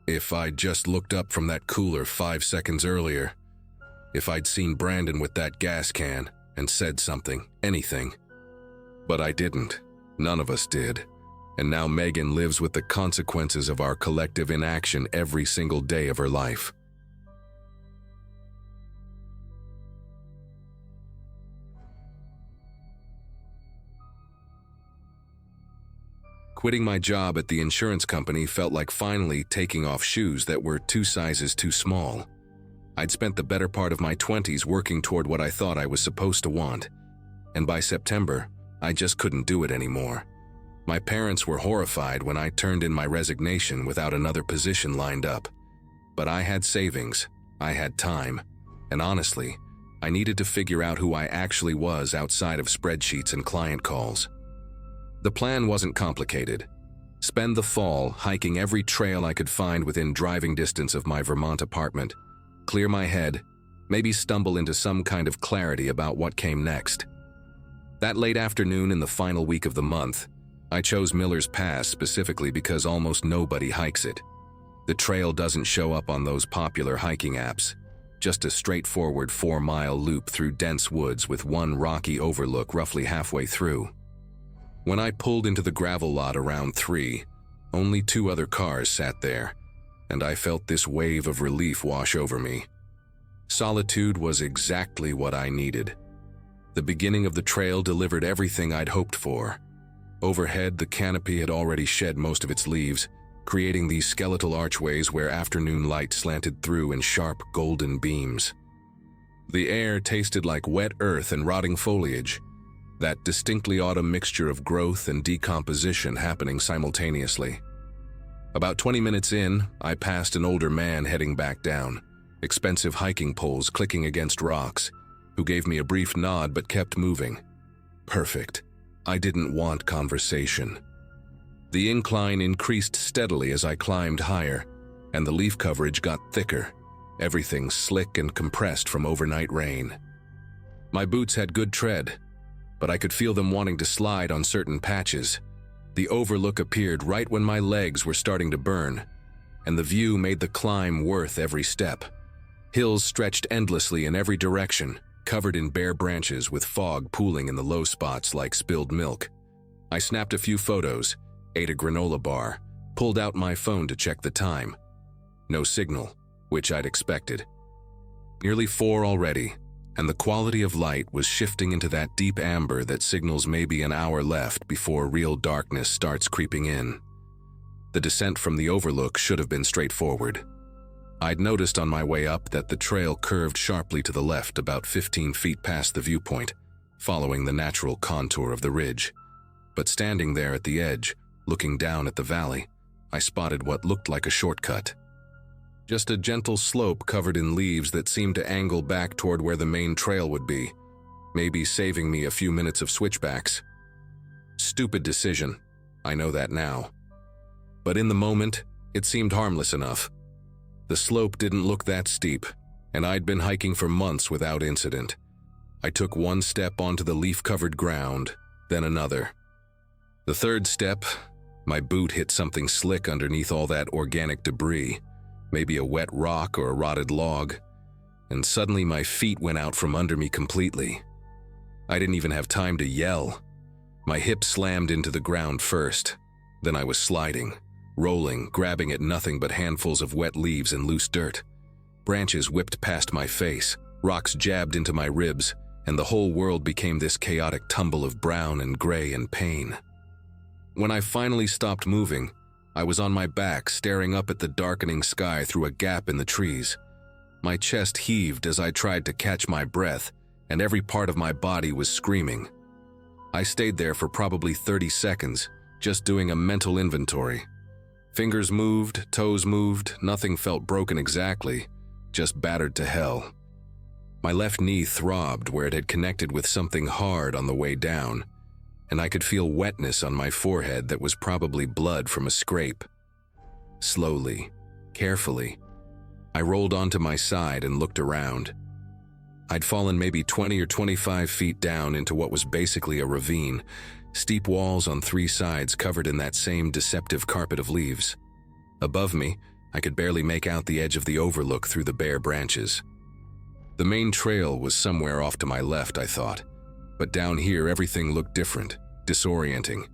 If I'd just looked up from that cooler 5 seconds earlier, if I'd seen Brandon with that gas can and said something, anything. But I didn't. None of us did. And now Megan lives with the consequences of our collective inaction every single day of her life. Quitting my job at the insurance company felt like finally taking off shoes that were 2 sizes too small. I'd spent the better part of my 20s working toward what I thought I was supposed to want, and by September, I just couldn't do it anymore. My parents were horrified when I turned in my resignation without another position lined up. But I had savings, I had time, and honestly, I needed to figure out who I actually was outside of spreadsheets and client calls. The plan wasn't complicated. Spend the fall hiking every trail I could find within driving distance of my Vermont apartment, clear my head, maybe stumble into some kind of clarity about what came next. That late afternoon in the final week of the month, I chose Miller's Pass specifically because almost nobody hikes it. The trail doesn't show up on those popular hiking apps, just a straightforward 4-mile loop through dense woods with one rocky overlook roughly halfway through. When I pulled into the gravel lot around 3, only 2 other cars sat there, and I felt this wave of relief wash over me. Solitude was exactly what I needed. The beginning of the trail delivered everything I'd hoped for. Overhead, the canopy had already shed most of its leaves, creating these skeletal archways where afternoon light slanted through in sharp golden beams. The air tasted like wet earth and rotting foliage, that distinctly autumn mixture of growth and decomposition happening simultaneously. About 20 minutes in, I passed an older man heading back down, expensive hiking poles clicking against rocks, who gave me a brief nod but kept moving. Perfect. I didn't want conversation. The incline increased steadily as I climbed higher, and the leaf coverage got thicker, everything slick and compressed from overnight rain. My boots had good tread, but I could feel them wanting to slide on certain patches. The overlook appeared right when my legs were starting to burn, and the view made the climb worth every step. Hills stretched endlessly in every direction, covered in bare branches with fog pooling in the low spots like spilled milk. I snapped a few photos, ate a granola bar, pulled out my phone to check the time. No signal, which I'd expected. Nearly 4 already, and the quality of light was shifting into that deep amber that signals maybe an hour left before real darkness starts creeping in. The descent from the overlook should have been straightforward. I'd noticed on my way up that the trail curved sharply to the left about 15 feet past the viewpoint, following the natural contour of the ridge. But standing there at the edge, looking down at the valley, I spotted what looked like a shortcut. Just a gentle slope covered in leaves that seemed to angle back toward where the main trail would be, maybe saving me a few minutes of switchbacks. Stupid decision, I know that now. But in the moment, it seemed harmless enough. The slope didn't look that steep, and I'd been hiking for months without incident. I took one step onto the leaf-covered ground, then another. The third step, my boot hit something slick underneath all that organic debris, maybe a wet rock or a rotted log, and suddenly my feet went out from under me completely. I didn't even have time to yell. My hip slammed into the ground first, then I was sliding, rolling, grabbing at nothing but handfuls of wet leaves and loose dirt. Branches whipped past my face, rocks jabbed into my ribs, and the whole world became this chaotic tumble of brown and gray and pain. When I finally stopped moving, I was on my back staring up at the darkening sky through a gap in the trees. My chest heaved as I tried to catch my breath, and every part of my body was screaming. I stayed there for probably 30 seconds, just doing a mental inventory. Fingers moved, toes moved, nothing felt broken exactly, just battered to hell. My left knee throbbed where it had connected with something hard on the way down, and I could feel wetness on my forehead that was probably blood from a scrape. Slowly, carefully, I rolled onto my side and looked around. I'd fallen maybe 20 or 25 feet down into what was basically a ravine, steep walls on 3 sides covered in that same deceptive carpet of leaves. Above me, I could barely make out the edge of the overlook through the bare branches. The main trail was somewhere off to my left, I thought. But down here, everything looked different, disorienting.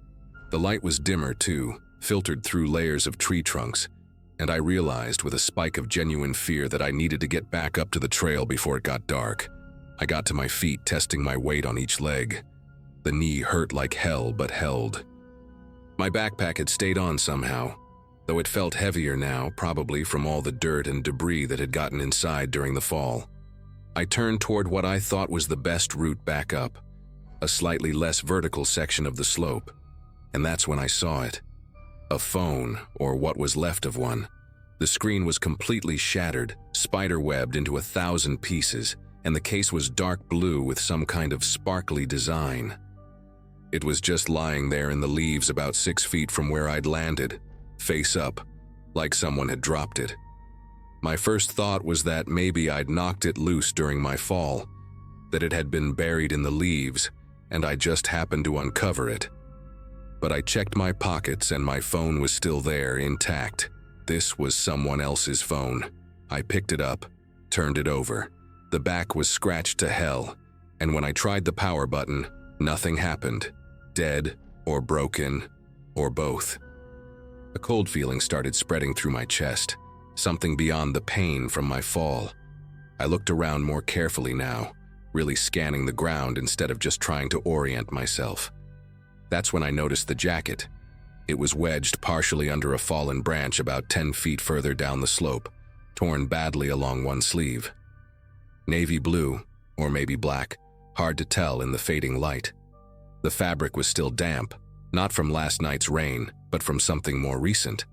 The light was dimmer, too, filtered through layers of tree trunks, and I realized with a spike of genuine fear that I needed to get back up to the trail before it got dark. I got to my feet, testing my weight on each leg. The knee hurt like hell, but held. My backpack had stayed on somehow, though it felt heavier now, probably from all the dirt and debris that had gotten inside during the fall. I turned toward what I thought was the best route back up, a slightly less vertical section of the slope, and that's when I saw it. A phone, or what was left of one. The screen was completely shattered, spider-webbed into 1,000 pieces, and the case was dark blue with some kind of sparkly design. It was just lying there in the leaves about 6 feet from where I'd landed, face up, like someone had dropped it. My first thought was that maybe I'd knocked it loose during my fall, that it had been buried in the leaves, and I just happened to uncover it. but I checked my pockets and my phone was still there, intact. This was someone else's phone. I picked it up, turned it over. The back was scratched to hell, and when I tried the power button, nothing happened. Dead, or broken, or both. A cold feeling started spreading through my chest, something beyond the pain from my fall. I looked around more carefully now, really scanning the ground instead of just trying to orient myself. That's when I noticed the jacket. It was wedged partially under a fallen branch about 10 feet further down the slope, torn badly along one sleeve. Navy blue, or maybe black, hard to tell in the fading light. The fabric was still damp, not from last night's rain, but from something more recent.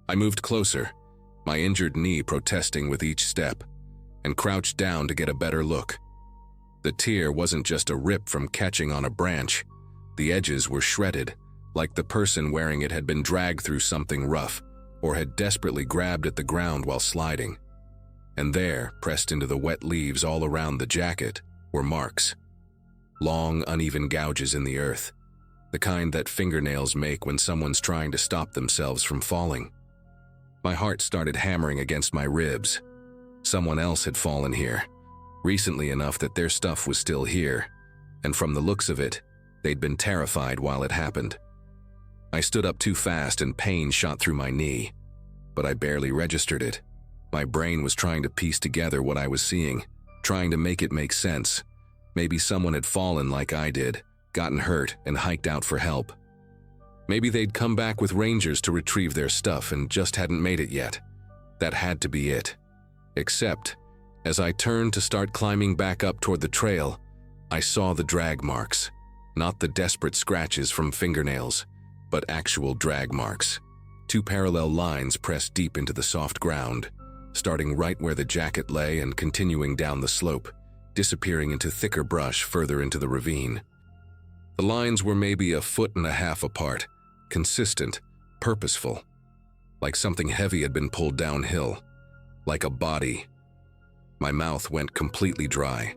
I moved closer, my injured knee protesting with each step, and crouched down to get a better look. The tear wasn't just a rip from catching on a branch. The edges were shredded, like the person wearing it had been dragged through something rough, or had desperately grabbed at the ground while sliding. And there, pressed into the wet leaves all around the jacket, were marks. Long, uneven gouges in the earth, the kind that fingernails make when someone's trying to stop themselves from falling. My heart started hammering against my ribs. Someone else had fallen here, recently enough that their stuff was still here, and from the looks of it, they'd been terrified while it happened. I stood up too fast and pain shot through my knee, but I barely registered it. My brain was trying to piece together what I was seeing, trying to make it make sense. Maybe someone had fallen like I did, gotten hurt, and hiked out for help. Maybe they'd come back with rangers to retrieve their stuff and just hadn't made it yet. That had to be it. Except, as I turned to start climbing back up toward the trail, I saw the drag marks. Not the desperate scratches from fingernails, but actual drag marks. 2 parallel lines pressed deep into the soft ground, starting right where the jacket lay and continuing down the slope, disappearing into thicker brush further into the ravine. The lines were maybe 1.5 feet apart, consistent, purposeful, like something heavy had been pulled downhill, like a body. My mouth went completely dry.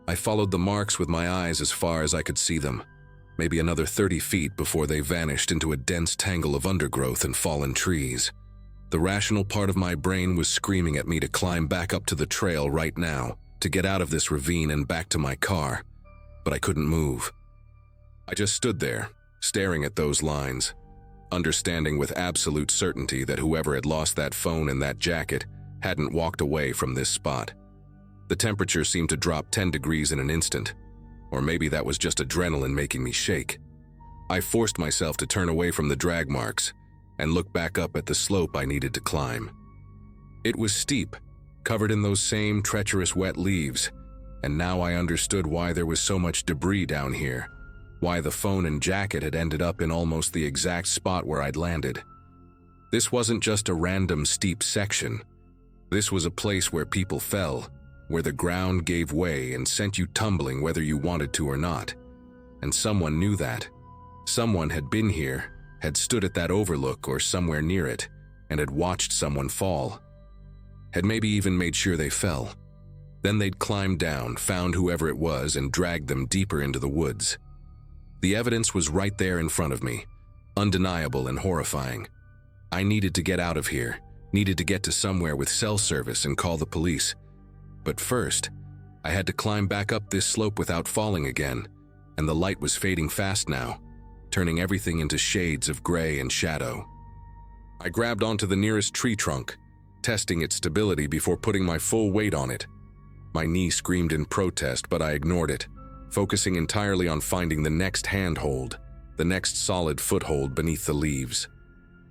I followed the marks with my eyes as far as I could see them, maybe another 30 feet before they vanished into a dense tangle of undergrowth and fallen trees. The rational part of my brain was screaming at me to climb back up to the trail right now, to get out of this ravine and back to my car, but I couldn't move. I just stood there, staring at those lines, understanding with absolute certainty that whoever had lost that phone and that jacket hadn't walked away from this spot. The temperature seemed to drop 10 degrees in an instant, or maybe that was just adrenaline making me shake. I forced myself to turn away from the drag marks and look back up at the slope I needed to climb. It was steep, covered in those same treacherous wet leaves, and now I understood why there was so much debris down here, why the phone and jacket had ended up in almost the exact spot where I'd landed. This wasn't just a random steep section. This was a place where people fell, where the ground gave way and sent you tumbling whether you wanted to or not. And someone knew that. Someone had been here, had stood at that overlook or somewhere near it, and had watched someone fall. Had maybe even made sure they fell. Then they'd climbed down, found whoever it was, and dragged them deeper into the woods. The evidence was right there in front of me, undeniable and horrifying. I needed to get out of here, needed to get to somewhere with cell service and call the police. But first, I had to climb back up this slope without falling again, and the light was fading fast now, turning everything into shades of gray and shadow. I grabbed onto the nearest tree trunk, testing its stability before putting my full weight on it. My knee screamed in protest, but I ignored it, focusing entirely on finding the next handhold, the next solid foothold beneath the leaves.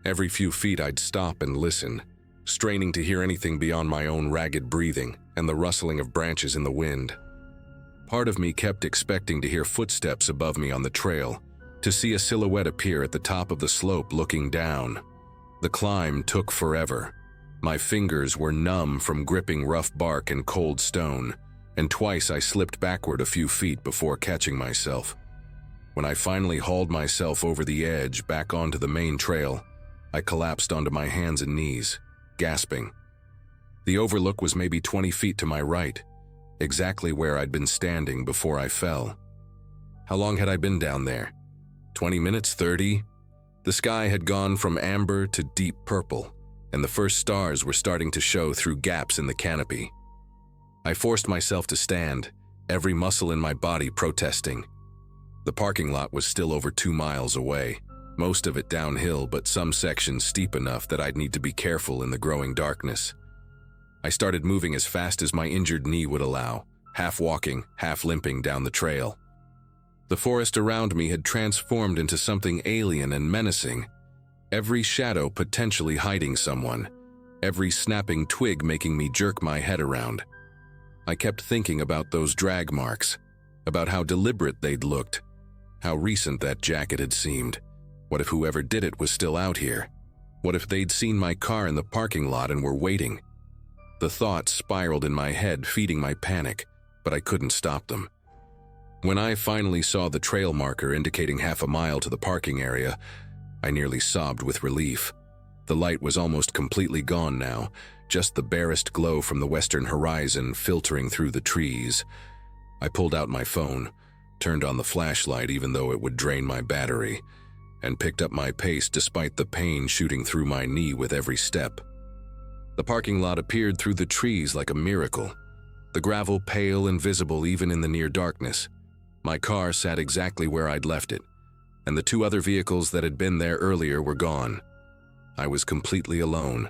Every few feet I'd stop and listen, straining to hear anything beyond my own ragged breathing and the rustling of branches in the wind. Part of me kept expecting to hear footsteps above me on the trail, to see a silhouette appear at the top of the slope looking down. The climb took forever. My fingers were numb from gripping rough bark and cold stone, and twice I slipped backward a few feet before catching myself. When I finally hauled myself over the edge back onto the main trail, I collapsed onto my hands and knees, gasping. The overlook was maybe 20 feet to my right, exactly where I'd been standing before I fell. How long had I been down there? 20 minutes, 30. The sky had gone from amber to deep purple, and the first stars were starting to show through gaps in the canopy. I forced myself to stand, every muscle in my body protesting. The parking lot was still over 2 miles away, most of it downhill, but some sections steep enough that I'd need to be careful in the growing darkness. I started moving as fast as my injured knee would allow, half walking, half limping down the trail. The forest around me had transformed into something alien and menacing, every shadow potentially hiding someone, every snapping twig making me jerk my head around. I kept thinking about those drag marks, about how deliberate they'd looked, how recent that jacket had seemed. What if whoever did it was still out here? What if they'd seen my car in the parking lot and were waiting? The thoughts spiraled in my head, feeding my panic, but I couldn't stop them. When I finally saw the trail marker indicating half a mile to the parking area, I nearly sobbed with relief. The light was almost completely gone now, just the barest glow from the western horizon filtering through the trees. I pulled out my phone, turned on the flashlight even though it would drain my battery, and picked up my pace despite the pain shooting through my knee with every step. The parking lot appeared through the trees like a miracle, the gravel pale and visible even in the near darkness. My car sat exactly where I'd left it, and the 2 other vehicles that had been there earlier were gone. I was completely alone.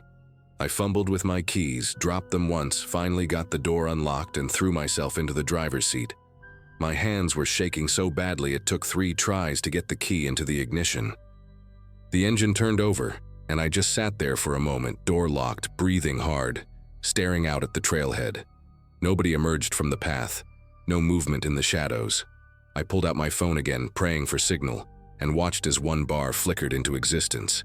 I fumbled with my keys, dropped them once, finally got the door unlocked and threw myself into the driver's seat. My hands were shaking so badly it took 3 tries to get the key into the ignition. The engine turned over, and I just sat there for a moment, door locked, breathing hard, staring out at the trailhead. Nobody emerged from the path, no movement in the shadows. I pulled out my phone again, praying for signal, and watched as 1 bar flickered into existence.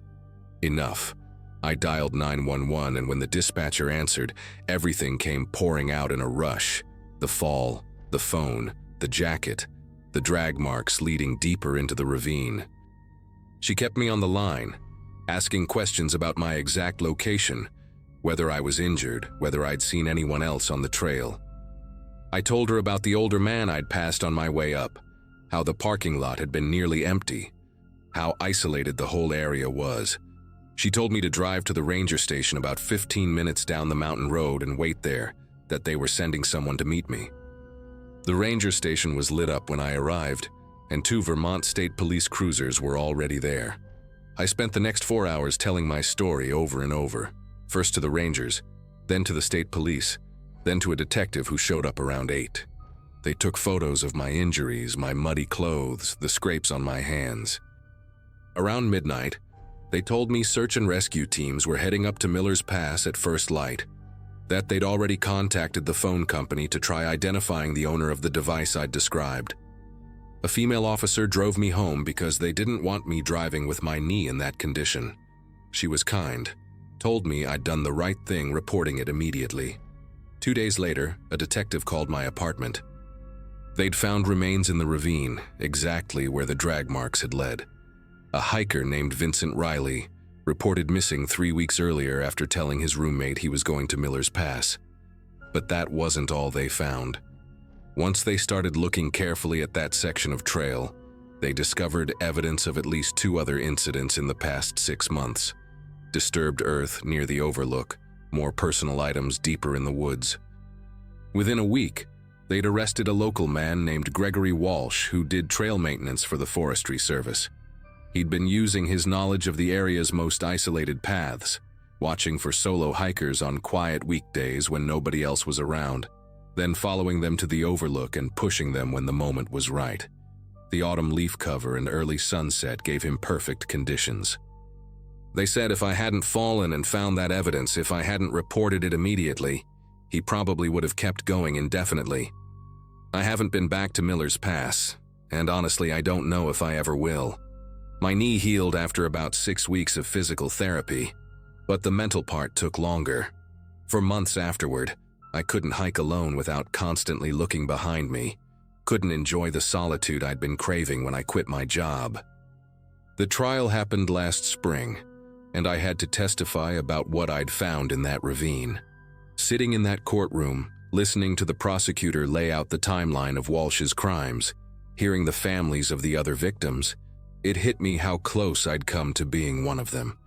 Enough. I dialed 911, and when the dispatcher answered, everything came pouring out in a rush. The fall, the phone, the jacket, the drag marks leading deeper into the ravine. She kept me on the line, asking questions about my exact location, whether I was injured, whether I'd seen anyone else on the trail. I told her about the older man I'd passed on my way up, how the parking lot had been nearly empty, how isolated the whole area was. She told me to drive to the ranger station about 15 minutes down the mountain road and wait there, that they were sending someone to meet me. The ranger station was lit up when I arrived, and 2 Vermont State Police cruisers were already there. I spent the next 4 hours telling my story over and over, first to the rangers, then to the state police, then to a detective who showed up around 8. They took photos of my injuries, my muddy clothes, the scrapes on my hands. Around midnight, they told me search and rescue teams were heading up to Miller's Pass at first light, that they'd already contacted the phone company to try identifying the owner of the device I'd described. A female officer drove me home because they didn't want me driving with my knee in that condition. She was kind, told me I'd done the right thing reporting it immediately. 2 days later, a detective called my apartment. They'd found remains in the ravine, exactly where the drag marks had led. A hiker named Vincent Riley reported missing 3 weeks earlier after telling his roommate he was going to Miller's Pass. But that wasn't all they found. Once they started looking carefully at that section of trail, they discovered evidence of at least 2 other incidents in the past 6 months. Disturbed earth near the overlook, more personal items deeper in the woods. Within a week, they'd arrested a local man named Gregory Walsh who did trail maintenance for the Forestry Service. He'd been using his knowledge of the area's most isolated paths, watching for solo hikers on quiet weekdays when nobody else was around, then following them to the overlook and pushing them when the moment was right. The autumn leaf cover and early sunset gave him perfect conditions. They said if I hadn't fallen and found that evidence, if I hadn't reported it immediately, he probably would have kept going indefinitely. I haven't been back to Miller's Pass, and honestly I don't know if I ever will. My knee healed after about 6 weeks of physical therapy, but the mental part took longer. For months afterward, I couldn't hike alone without constantly looking behind me, couldn't enjoy the solitude I'd been craving when I quit my job. The trial happened last spring, and I had to testify about what I'd found in that ravine. Sitting in that courtroom, listening to the prosecutor lay out the timeline of Walsh's crimes, hearing the families of the other victims, It hit me how close I'd come to being one of them.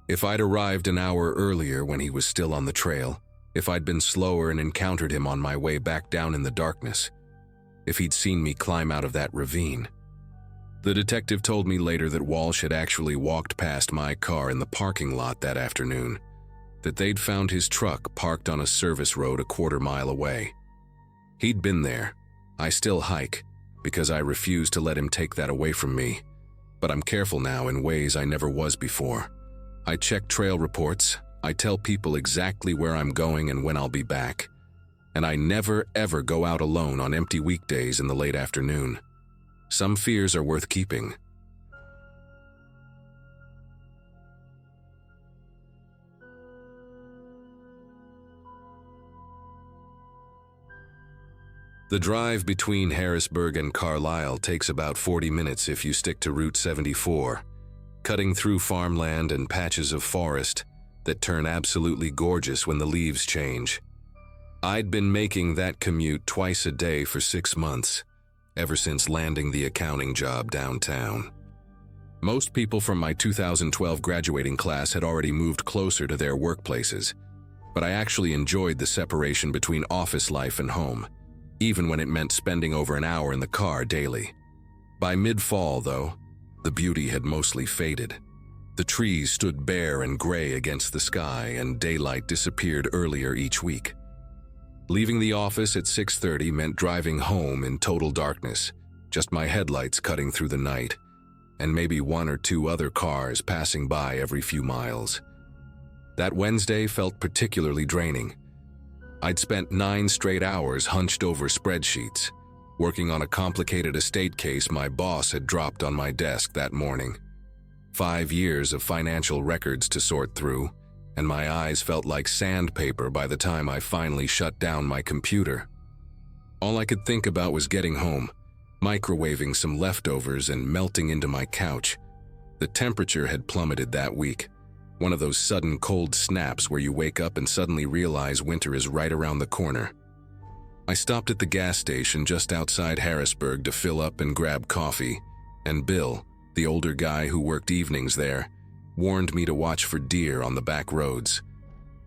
If I'd arrived an hour earlier when he was still on the trail, if I'd been slower and encountered him on my way back down in the darkness, if he'd seen me climb out of that ravine. The detective told me later that Walsh had actually walked past my car in the parking lot that afternoon, that they'd found his truck parked on a service road a quarter-mile away. He'd been there. I still hike, because I refuse to let him take that away from me. But I'm careful now in ways I never was before. I check trail reports, I tell people exactly where I'm going and when I'll be back. And I never ever go out alone on empty weekdays in the late afternoon. Some fears are worth keeping. The drive between Harrisburg and Carlisle takes about 40 minutes if you stick to Route 74, cutting through farmland and patches of forest that turn absolutely gorgeous when the leaves change. I'd been making that commute twice a day for 6 months, ever since landing the accounting job downtown. Most people from my 2012 graduating class had already moved closer to their workplaces, but I actually enjoyed the separation between office life and home, even when it meant spending over an hour in the car daily. By mid-fall, though, the beauty had mostly faded. The trees stood bare and gray against the sky, and daylight disappeared earlier each week. Leaving the office at 6:30 meant driving home in total darkness, just my headlights cutting through the night, and maybe 1 or 2 other cars passing by every few miles. That Wednesday felt particularly draining. I'd spent 9 straight hours hunched over spreadsheets, working on a complicated estate case my boss had dropped on my desk that morning. 5 years of financial records to sort through, and my eyes felt like sandpaper by the time I finally shut down my computer. All I could think about was getting home, microwaving some leftovers and melting into my couch. The temperature had plummeted that week. One of those sudden cold snaps where you wake up and suddenly realize winter is right around the corner. I stopped at the gas station just outside Harrisburg to fill up and grab coffee, and Bill, the older guy who worked evenings there, warned me to watch for deer on the back roads.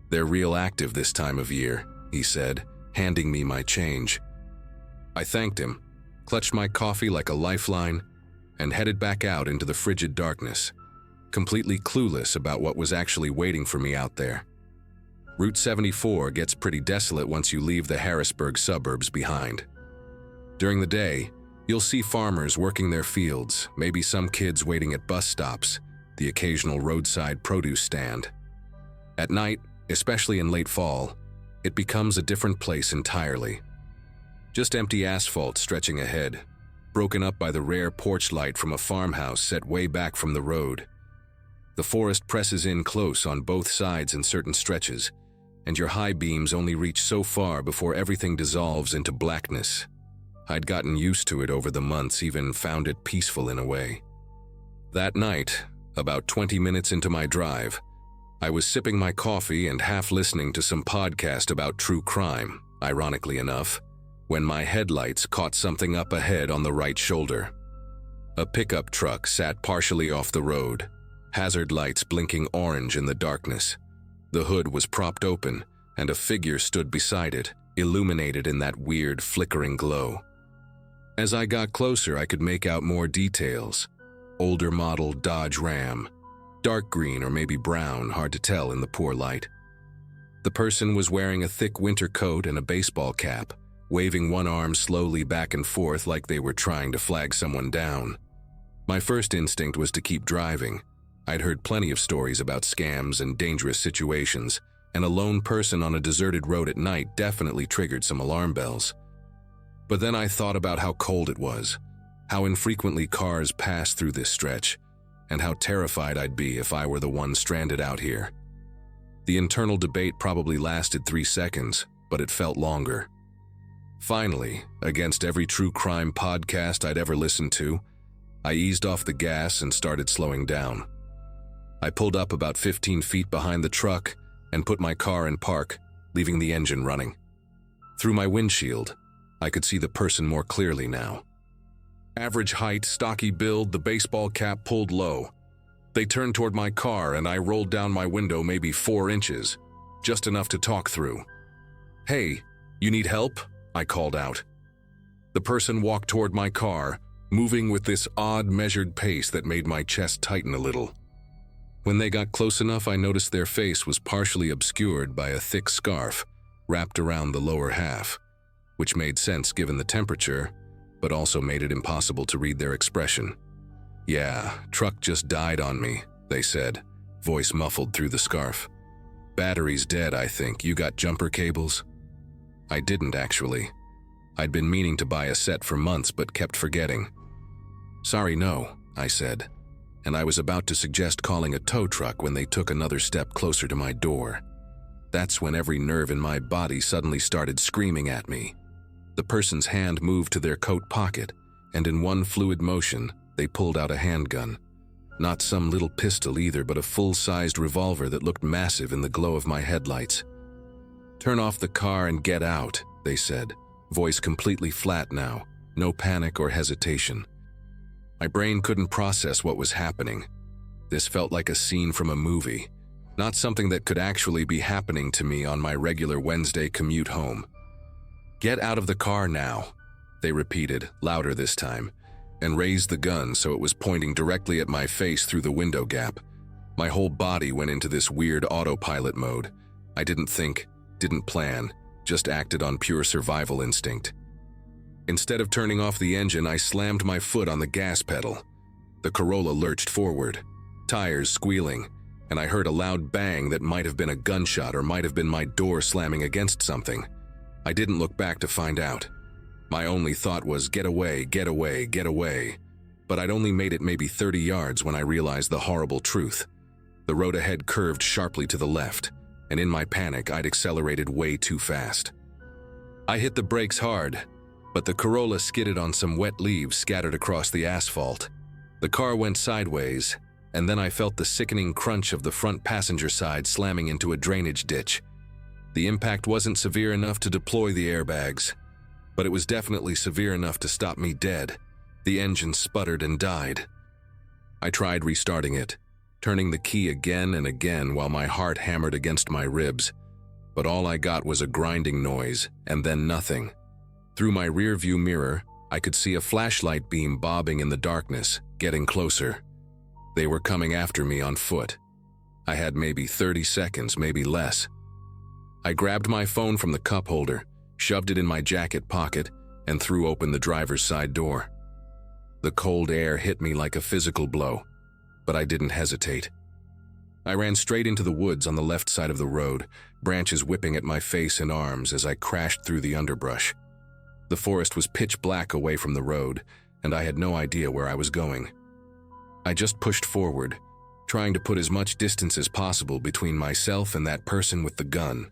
"They're real active this time of year," he said, handing me my change. I thanked him, clutched my coffee like a lifeline, and headed back out into the frigid darkness, completely clueless about what was actually waiting for me out there. Route 74 gets pretty desolate once you leave the Harrisburg suburbs behind. During the day, you'll see farmers working their fields, maybe some kids waiting at bus stops, the occasional roadside produce stand. At night, especially in late fall, it becomes a different place entirely. Just empty asphalt stretching ahead, broken up by the rare porch light from a farmhouse set way back from the road. The forest presses in close on both sides in certain stretches, and your high beams only reach so far before everything dissolves into blackness. I'd gotten used to it over the months, even found it peaceful in a way. That night, about 20 minutes into my drive, I was sipping my coffee and half listening to some podcast about true crime, ironically enough, when my headlights caught something up ahead on the right shoulder. A pickup truck sat partially off the road, hazard lights blinking orange in the darkness. The hood was propped open, and a figure stood beside it, illuminated in that weird flickering glow. As I got closer, I could make out more details. Older model Dodge Ram, dark green or maybe brown, hard to tell in the poor light. The person was wearing a thick winter coat and a baseball cap, waving one arm slowly back and forth like they were trying to flag someone down. My first instinct was to keep driving. I'd heard plenty of stories about scams and dangerous situations, and a lone person on a deserted road at night definitely triggered some alarm bells. But then I thought about how cold it was, how infrequently cars pass through this stretch, and how terrified I'd be if I were the one stranded out here. The internal debate probably lasted 3 seconds, but it felt longer. Finally, against every true crime podcast I'd ever listened to, I eased off the gas and started slowing down. I pulled up about 15 feet behind the truck and put my car in park, leaving the engine running. Through my windshield, I could see the person more clearly now. Average height, stocky build, the baseball cap pulled low. They turned toward my car and I rolled down my window maybe 4 inches, just enough to talk through. "Hey, you need help?" I called out. The person walked toward my car, moving with this odd measured pace that made my chest tighten a little. When they got close enough, I noticed their face was partially obscured by a thick scarf wrapped around the lower half, which made sense given the temperature, but also made it impossible to read their expression. "Yeah, truck just died on me," they said, voice muffled through the scarf. "Battery's dead, I think. You got jumper cables?" I didn't, actually. I'd been meaning to buy a set for months but kept forgetting. "Sorry, no," I said, and I was about to suggest calling a tow truck when they took another step closer to my door. That's when every nerve in my body suddenly started screaming at me. The person's hand moved to their coat pocket, and in one fluid motion, they pulled out a handgun. Not some little pistol either, but a full-sized revolver that looked massive in the glow of my headlights. "Turn off the car and get out," they said, voice completely flat now, no panic or hesitation. My brain couldn't process what was happening. This felt like a scene from a movie, not something that could actually be happening to me on my regular Wednesday commute home. "Get out of the car now," they repeated, louder this time, and raised the gun so it was pointing directly at my face through the window gap. My whole body went into this weird autopilot mode. I didn't think, didn't plan, just acted on pure survival instinct. Instead of turning off the engine, I slammed my foot on the gas pedal. The Corolla lurched forward, tires squealing, and I heard a loud bang that might have been a gunshot or might have been my door slamming against something. I didn't look back to find out. My only thought was, get away, get away, get away. But I'd only made it maybe 30 yards when I realized the horrible truth. The road ahead curved sharply to the left, and in my panic, I'd accelerated way too fast. I hit the brakes hard, but the Corolla skidded on some wet leaves scattered across the asphalt. The car went sideways, and then I felt the sickening crunch of the front passenger side slamming into a drainage ditch. The impact wasn't severe enough to deploy the airbags, but it was definitely severe enough to stop me dead. The engine sputtered and died. I tried restarting it, turning the key again and again while my heart hammered against my ribs, but all I got was a grinding noise and then nothing. Through my rearview mirror, I could see a flashlight beam bobbing in the darkness, getting closer. They were coming after me on foot. I had maybe 30 seconds, maybe less. I grabbed my phone from the cup holder, shoved it in my jacket pocket, and threw open the driver's side door. The cold air hit me like a physical blow, but I didn't hesitate. I ran straight into the woods on the left side of the road, branches whipping at my face and arms as I crashed through the underbrush. The forest was pitch black away from the road, and I had no idea where I was going. I just pushed forward, trying to put as much distance as possible between myself and that person with the gun.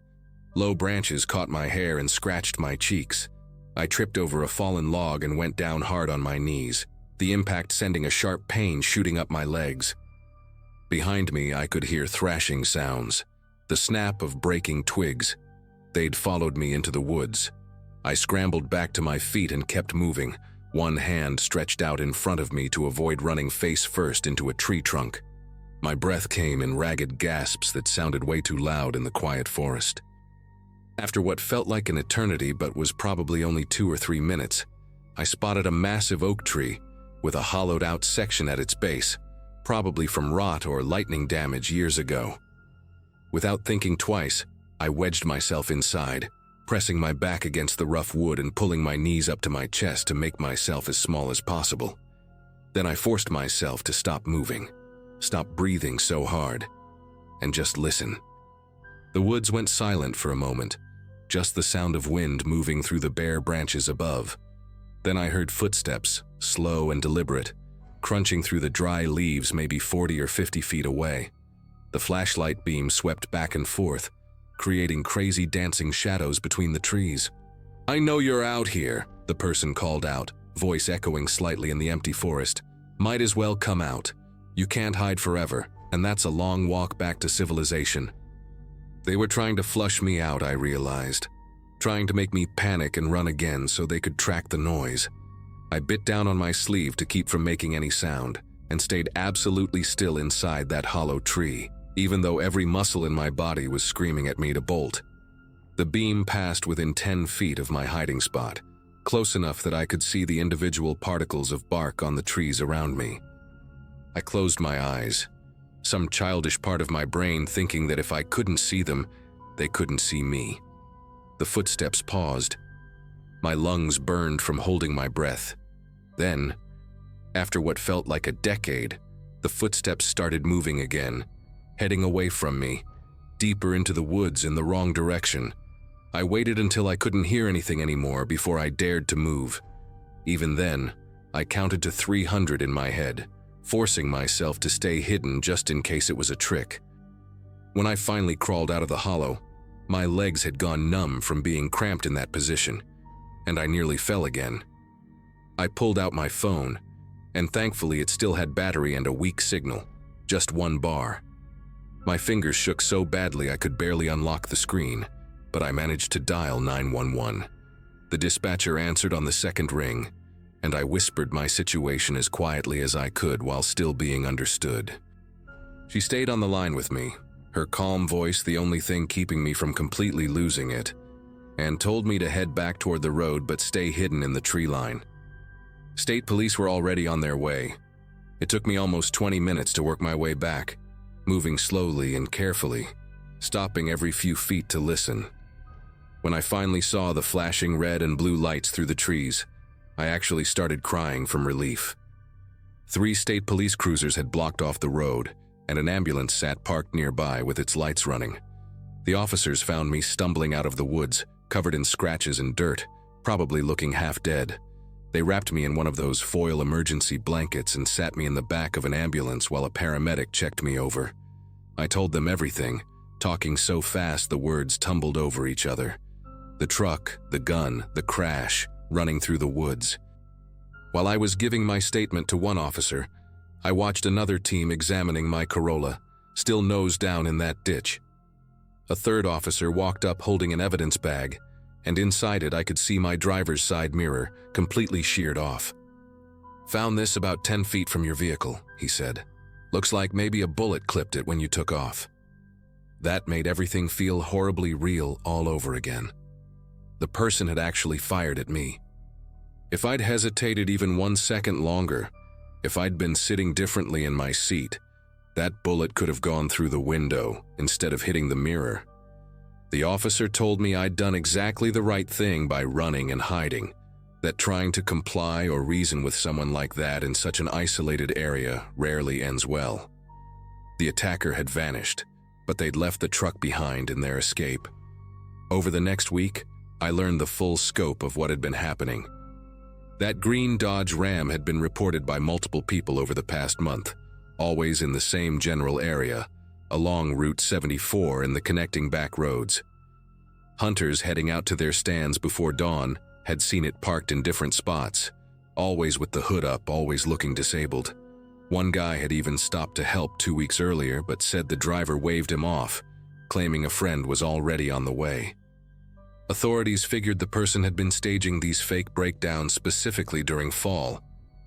Low branches caught my hair and scratched my cheeks. I tripped over a fallen log and went down hard on my knees, the impact sending a sharp pain shooting up my legs. Behind me, I could hear thrashing sounds, the snap of breaking twigs. They'd followed me into the woods. I scrambled back to my feet and kept moving, one hand stretched out in front of me to avoid running face first into a tree trunk. My breath came in ragged gasps that sounded way too loud in the quiet forest. After what felt like an eternity but was probably only 2 or 3 minutes, I spotted a massive oak tree with a hollowed-out section at its base, probably from rot or lightning damage years ago. Without thinking twice, I wedged myself inside, pressing my back against the rough wood and pulling my knees up to my chest to make myself as small as possible. Then I forced myself to stop moving, stop breathing so hard, and just listen. The woods went silent for a moment, just the sound of wind moving through the bare branches above. Then I heard footsteps, slow and deliberate, crunching through the dry leaves maybe 40 or 50 feet away. The flashlight beam swept back and forth, creating crazy dancing shadows between the trees. "I know you're out here," the person called out, voice echoing slightly in the empty forest. "Might as well come out. You can't hide forever, and that's a long walk back to civilization." They were trying to flush me out, I realized, trying to make me panic and run again so they could track the noise. I bit down on my sleeve to keep from making any sound and stayed absolutely still inside that hollow tree, even though every muscle in my body was screaming at me to bolt. The beam passed within 10 feet of my hiding spot, close enough that I could see the individual particles of bark on the trees around me. I closed my eyes, some childish part of my brain thinking that if I couldn't see them, they couldn't see me. The footsteps paused. My lungs burned from holding my breath. Then, after what felt like a decade, the footsteps started moving again, heading away from me, deeper into the woods in the wrong direction. I waited until I couldn't hear anything anymore before I dared to move. Even then, I counted to 300 in my head, forcing myself to stay hidden just in case it was a trick. When I finally crawled out of the hollow, my legs had gone numb from being cramped in that position, and I nearly fell again. I pulled out my phone, and thankfully it still had battery and a weak signal, just 1 bar. My fingers shook so badly I could barely unlock the screen, but I managed to dial 911. The dispatcher answered on the second ring, and I whispered my situation as quietly as I could while still being understood. She stayed on the line with me, her calm voice the only thing keeping me from completely losing it, and told me to head back toward the road but stay hidden in the tree line. State police were already on their way. It took me almost 20 minutes to work my way back, moving slowly and carefully, stopping every few feet to listen. When I finally saw the flashing red and blue lights through the trees, I actually started crying from relief. 3 state police cruisers had blocked off the road, and an ambulance sat parked nearby with its lights running. The officers found me stumbling out of the woods, covered in scratches and dirt, probably looking half dead. They wrapped me in one of those foil emergency blankets and sat me in the back of an ambulance while a paramedic checked me over. I told them everything, talking so fast the words tumbled over each other. The truck, the gun, the crash, running through the woods. While I was giving my statement to one officer, I watched another team examining my Corolla, still nose down in that ditch. A third officer walked up holding an evidence bag, and inside it I could see my driver's side mirror, completely sheared off. "Found this about 10 feet from your vehicle," he said. "Looks like maybe a bullet clipped it when you took off." That made everything feel horribly real all over again. The person had actually fired at me. If I'd hesitated even 1 second longer, if I'd been sitting differently in my seat, that bullet could have gone through the window instead of hitting the mirror. The officer told me I'd done exactly the right thing by running and hiding, that trying to comply or reason with someone like that in such an isolated area rarely ends well. The attacker had vanished, but they'd left the truck behind in their escape. Over the next week, I learned the full scope of what had been happening. That green Dodge Ram had been reported by multiple people over the past month, always in the same general area, along Route 74 and the connecting back roads. Hunters heading out to their stands before dawn had seen it parked in different spots, always with the hood up, always looking disabled. One guy had even stopped to help 2 weeks earlier but said the driver waved him off, claiming a friend was already on the way. Authorities figured the person had been staging these fake breakdowns specifically during fall,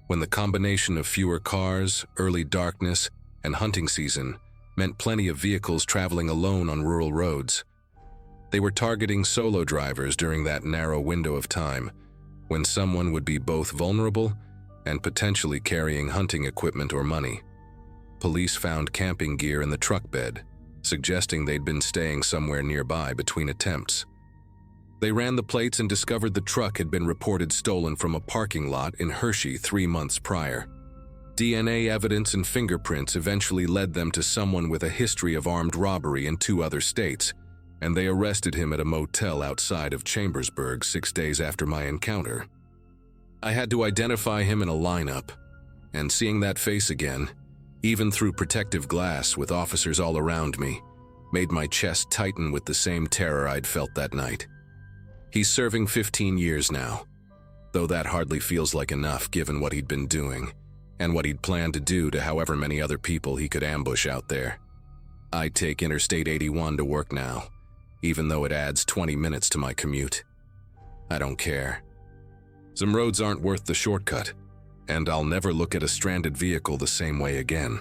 when the combination of fewer cars, early darkness, and hunting season meant plenty of vehicles traveling alone on rural roads. They were targeting solo drivers during that narrow window of time, when someone would be both vulnerable and potentially carrying hunting equipment or money. Police found camping gear in the truck bed, suggesting they'd been staying somewhere nearby between attempts. They ran the plates and discovered the truck had been reported stolen from a parking lot in Hershey 3 months prior. DNA evidence and fingerprints eventually led them to someone with a history of armed robbery in 2 other states, and they arrested him at a motel outside of Chambersburg 6 days after my encounter. I had to identify him in a lineup, and seeing that face again, even through protective glass with officers all around me, made my chest tighten with the same terror I'd felt that night. He's serving 15 years now, though that hardly feels like enough given what he'd been doing, and what he'd planned to do to however many other people he could ambush out there. I take Interstate 81 to work now, even though it adds 20 minutes to my commute. I don't care. Some roads aren't worth the shortcut, and I'll never look at a stranded vehicle the same way again.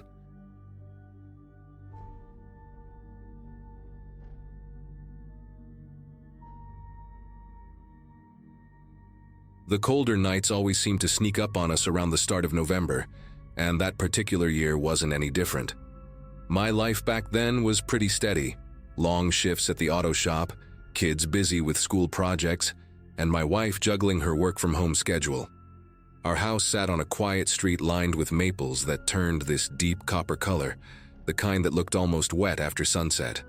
The colder nights always seem to sneak up on us around the start of November, and that particular year wasn't any different. My life back then was pretty steady. Long shifts at the auto shop, kids busy with school projects, and my wife juggling her work-from-home schedule. Our house sat on a quiet street lined with maples that turned this deep copper color, the kind that looked almost wet after sunset.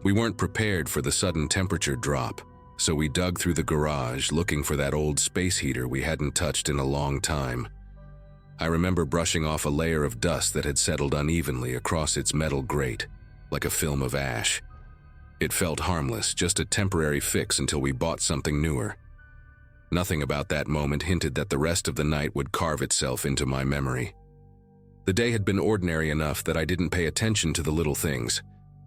We weren't prepared for the sudden temperature drop, so we dug through the garage looking for that old space heater we hadn't touched in a long time. I remember brushing off a layer of dust that had settled unevenly across its metal grate, like a film of ash. It felt harmless, just a temporary fix until we bought something newer. Nothing about that moment hinted that the rest of the night would carve itself into my memory. The day had been ordinary enough that I didn't pay attention to the little things,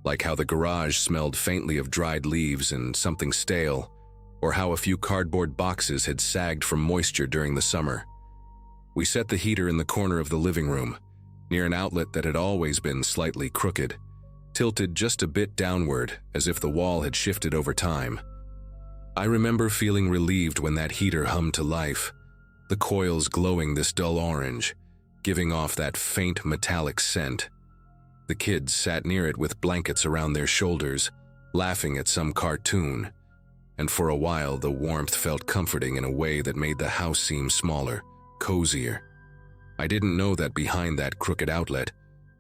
like how the garage smelled faintly of dried leaves and something stale, or how a few cardboard boxes had sagged from moisture during the summer. We set the heater in the corner of the living room, near an outlet that had always been slightly crooked, tilted just a bit downward as if the wall had shifted over time. I remember feeling relieved when that heater hummed to life, the coils glowing this dull orange, giving off that faint metallic scent. The kids sat near it with blankets around their shoulders, laughing at some cartoon, and for a while the warmth felt comforting in a way that made the house seem smaller, cozier. I didn't know that behind that crooked outlet,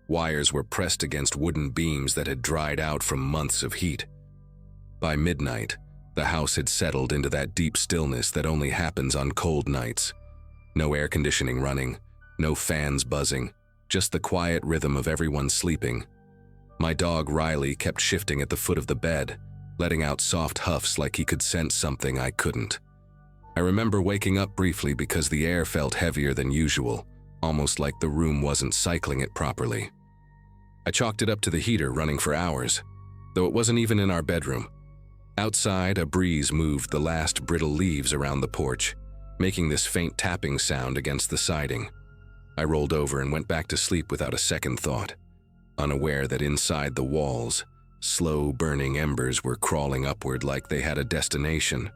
wires were pressed against wooden beams that had dried out from months of heat. By midnight, the house had settled into that deep stillness that only happens on cold nights. No air conditioning running, no fans buzzing, just the quiet rhythm of everyone sleeping. My dog Riley kept shifting at the foot of the bed, letting out soft huffs like he could sense something I couldn't. I remember waking up briefly because the air felt heavier than usual, almost like the room wasn't cycling it properly. I chalked it up to the heater running for hours, though it wasn't even in our bedroom. Outside, a breeze moved the last brittle leaves around the porch, making this faint tapping sound against the siding. I rolled over and went back to sleep without a second thought, unaware that inside the walls, slow burning embers were crawling upward like they had a destination.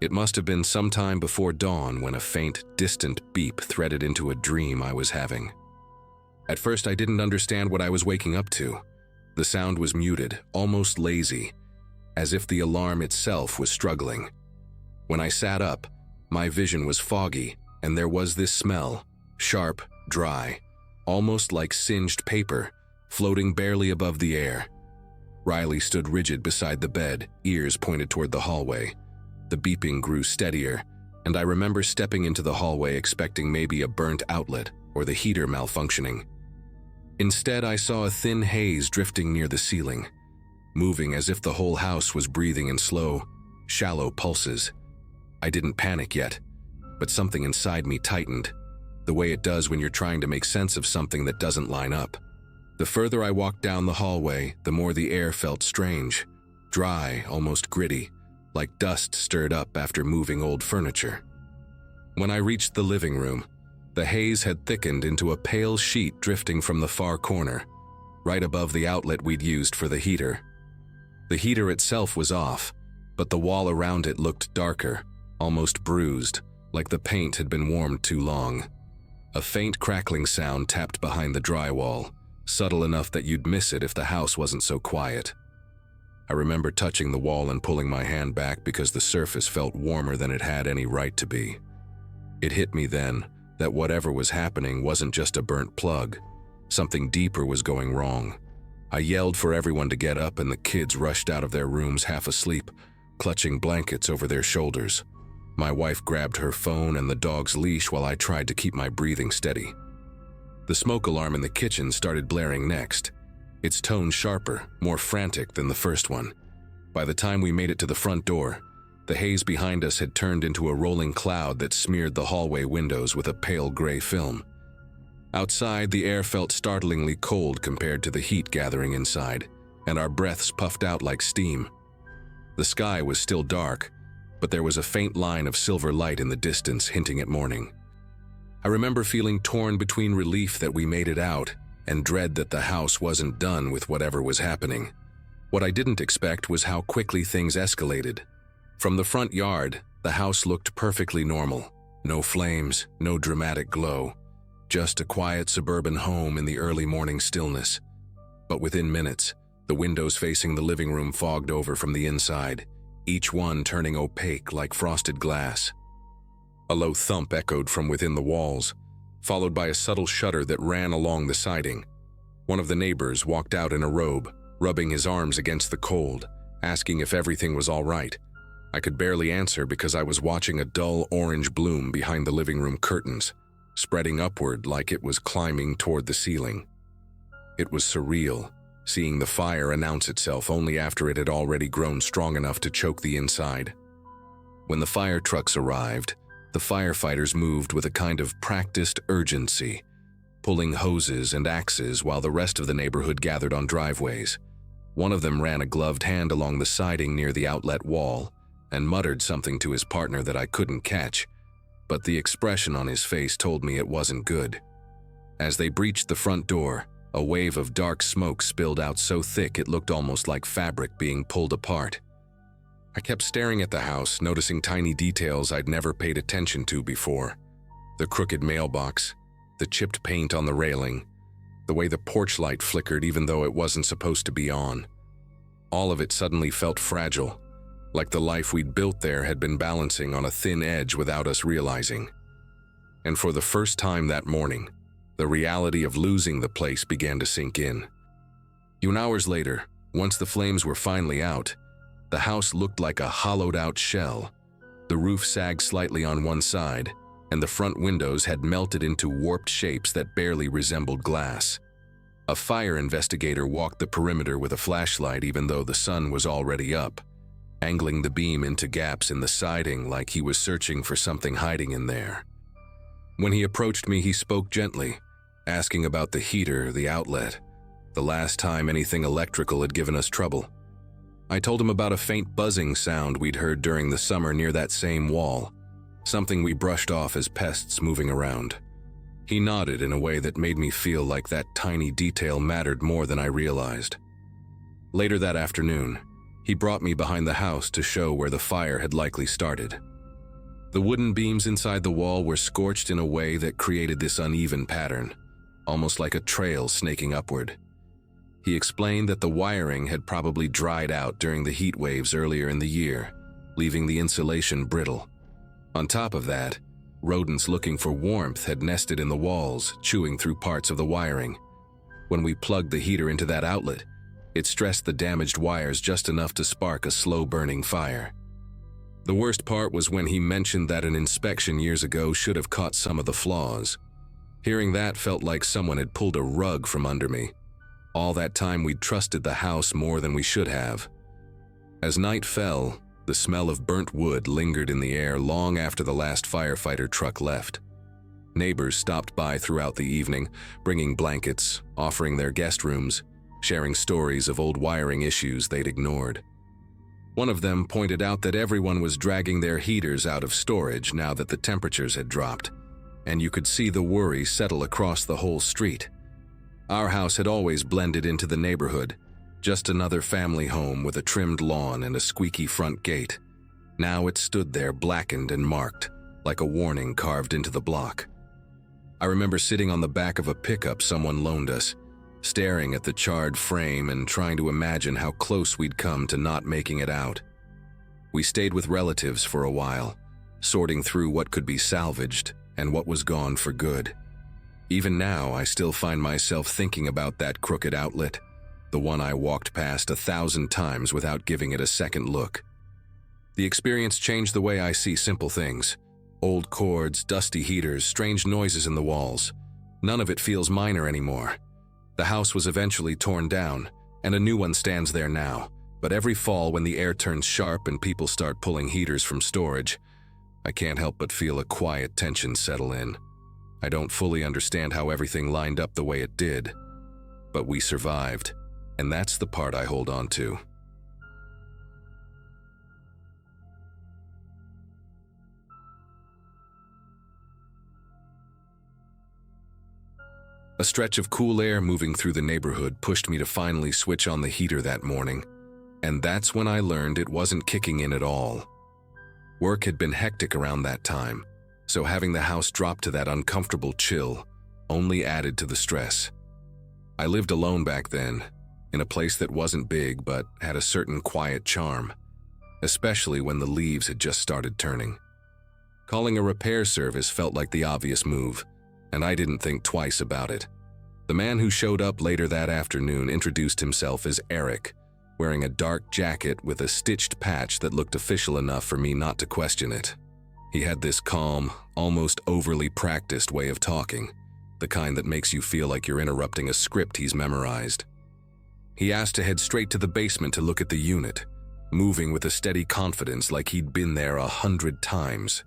It must have been some time before dawn when a faint, distant beep threaded into a dream I was having. At first I didn't understand what I was waking up to. The sound was muted, almost lazy, as if the alarm itself was struggling. When I sat up, my vision was foggy, and there was this smell, sharp, dry, almost like singed paper, floating barely above the air. Riley stood rigid beside the bed, ears pointed toward the hallway. The beeping grew steadier, and I remember stepping into the hallway expecting maybe a burnt outlet or the heater malfunctioning. Instead, I saw a thin haze drifting near the ceiling, moving as if the whole house was breathing in slow, shallow pulses. I didn't panic yet, but something inside me tightened, the way it does when you're trying to make sense of something that doesn't line up. The further I walked down the hallway, the more the air felt strange, dry, almost gritty, like dust stirred up after moving old furniture. When I reached the living room, the haze had thickened into a pale sheet drifting from the far corner, right above the outlet we'd used for the heater. The heater itself was off, but the wall around it looked darker, almost bruised, like the paint had been warmed too long. A faint crackling sound tapped behind the drywall, subtle enough that you'd miss it if the house wasn't so quiet. I remember touching the wall and pulling my hand back because the surface felt warmer than it had any right to be. It hit me then that whatever was happening wasn't just a burnt plug. Something deeper was going wrong. I yelled for everyone to get up, and the kids rushed out of their rooms half asleep, clutching blankets over their shoulders. My wife grabbed her phone and the dog's leash while I tried to keep my breathing steady. The smoke alarm in the kitchen started blaring next, its tone sharper, more frantic than the first one. By the time we made it to the front door, the haze behind us had turned into a rolling cloud that smeared the hallway windows with a pale gray film. Outside, the air felt startlingly cold compared to the heat gathering inside, and our breaths puffed out like steam. The sky was still dark, but there was a faint line of silver light in the distance hinting at morning. I remember feeling torn between relief that we made it out and dread that the house wasn't done with whatever was happening. What I didn't expect was how quickly things escalated. From the front yard, the house looked perfectly normal. No flames, no dramatic glow. Just a quiet suburban home in the early morning stillness. But within minutes, the windows facing the living room fogged over from the inside, each one turning opaque like frosted glass. A low thump echoed from within the walls, followed by a subtle shudder that ran along the siding. One of the neighbors walked out in a robe, rubbing his arms against the cold, asking if everything was all right. I could barely answer because I was watching a dull orange bloom behind the living room curtains, spreading upward like it was climbing toward the ceiling. It was surreal, seeing the fire announce itself only after it had already grown strong enough to choke the inside. When the fire trucks arrived, the firefighters moved with a kind of practiced urgency, pulling hoses and axes while the rest of the neighborhood gathered on driveways. One of them ran a gloved hand along the siding near the outlet wall and muttered something to his partner that I couldn't catch, but the expression on his face told me it wasn't good. As they breached the front door, a wave of dark smoke spilled out so thick it looked almost like fabric being pulled apart. I kept staring at the house, noticing tiny details I'd never paid attention to before. The crooked mailbox, the chipped paint on the railing, the way the porch light flickered even though it wasn't supposed to be on. All of it suddenly felt fragile, like the life we'd built there had been balancing on a thin edge without us realizing. And for the first time that morning, the reality of losing the place began to sink in. A few hours later, once the flames were finally out, the house looked like a hollowed-out shell. The roof sagged slightly on one side, and the front windows had melted into warped shapes that barely resembled glass. A fire investigator walked the perimeter with a flashlight even though the sun was already up, angling the beam into gaps in the siding like he was searching for something hiding in there. When he approached me, he spoke gently, asking about the heater, the outlet, the last time anything electrical had given us trouble. I told him about a faint buzzing sound we'd heard during the summer near that same wall, something we brushed off as pests moving around. He nodded in a way that made me feel like that tiny detail mattered more than I realized. Later that afternoon, he brought me behind the house to show where the fire had likely started. The wooden beams inside the wall were scorched in a way that created this uneven pattern, almost like a trail snaking upward. He explained that the wiring had probably dried out during the heat waves earlier in the year, leaving the insulation brittle. On top of that, rodents looking for warmth had nested in the walls, chewing through parts of the wiring. When we plugged the heater into that outlet, it stressed the damaged wires just enough to spark a slow-burning fire. The worst part was when he mentioned that an inspection years ago should have caught some of the flaws. Hearing that felt like someone had pulled a rug from under me. All that time we'd trusted the house more than we should have. As night fell, the smell of burnt wood lingered in the air long after the last firefighter truck left. Neighbors stopped by throughout the evening, bringing blankets, offering their guest rooms, sharing stories of old wiring issues they'd ignored. One of them pointed out that everyone was dragging their heaters out of storage now that the temperatures had dropped, and you could see the worry settle across the whole street. Our house had always blended into the neighborhood, just another family home with a trimmed lawn and a squeaky front gate. Now it stood there blackened and marked, like a warning carved into the block. I remember sitting on the back of a pickup someone loaned us, staring at the charred frame and trying to imagine how close we'd come to not making it out. We stayed with relatives for a while, sorting through what could be salvaged and what was gone for good. Even now, I still find myself thinking about that crooked outlet, the one I walked past 1,000 times without giving it a second look. The experience changed the way I see simple things. Old cords, dusty heaters, strange noises in the walls. None of it feels minor anymore. The house was eventually torn down, and a new one stands there now. But every fall when the air turns sharp and people start pulling heaters from storage, I can't help but feel a quiet tension settle in. I don't fully understand how everything lined up the way it did, but we survived, and that's the part I hold on to. A stretch of cool air moving through the neighborhood pushed me to finally switch on the heater that morning, and that's when I learned it wasn't kicking in at all. Work had been hectic around that time, so having the house drop to that uncomfortable chill only added to the stress. I lived alone back then, in a place that wasn't big but had a certain quiet charm, especially when the leaves had just started turning. Calling a repair service felt like the obvious move, and I didn't think twice about it. The man who showed up later that afternoon introduced himself as Eric, wearing a dark jacket with a stitched patch that looked official enough for me not to question it. He had this calm, almost overly practiced way of talking, the kind that makes you feel like you're interrupting a script he's memorized. He asked to head straight to the basement to look at the unit, moving with a steady confidence like he'd been there 100 times.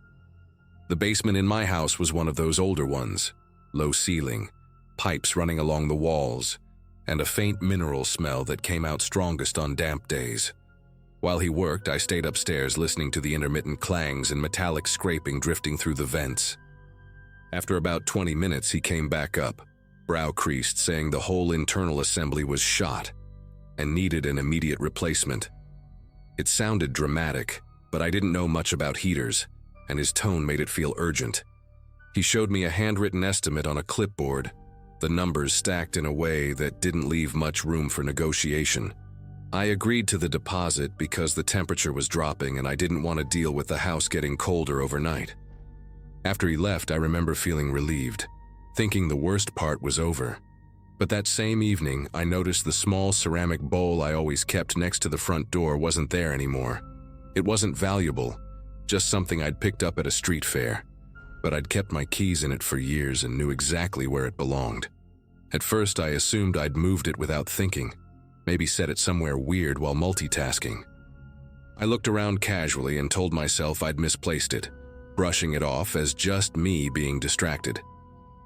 The basement in my house was one of those older ones, low ceiling, pipes running along the walls, and a faint mineral smell that came out strongest on damp days. While he worked, I stayed upstairs listening to the intermittent clangs and metallic scraping drifting through the vents. After about 20 minutes, he came back up, brow creased, saying the whole internal assembly was shot and needed an immediate replacement. It sounded dramatic, but I didn't know much about heaters, and his tone made it feel urgent. He showed me a handwritten estimate on a clipboard, the numbers stacked in a way that didn't leave much room for negotiation. I agreed to the deposit because the temperature was dropping and I didn't want to deal with the house getting colder overnight. After he left, I remember feeling relieved, thinking the worst part was over. But that same evening, I noticed the small ceramic bowl I always kept next to the front door wasn't there anymore. It wasn't valuable, just something I'd picked up at a street fair, but I'd kept my keys in it for years and knew exactly where it belonged. At first, I assumed I'd moved it without thinking, maybe set it somewhere weird while multitasking. I looked around casually and told myself I'd misplaced it, brushing it off as just me being distracted.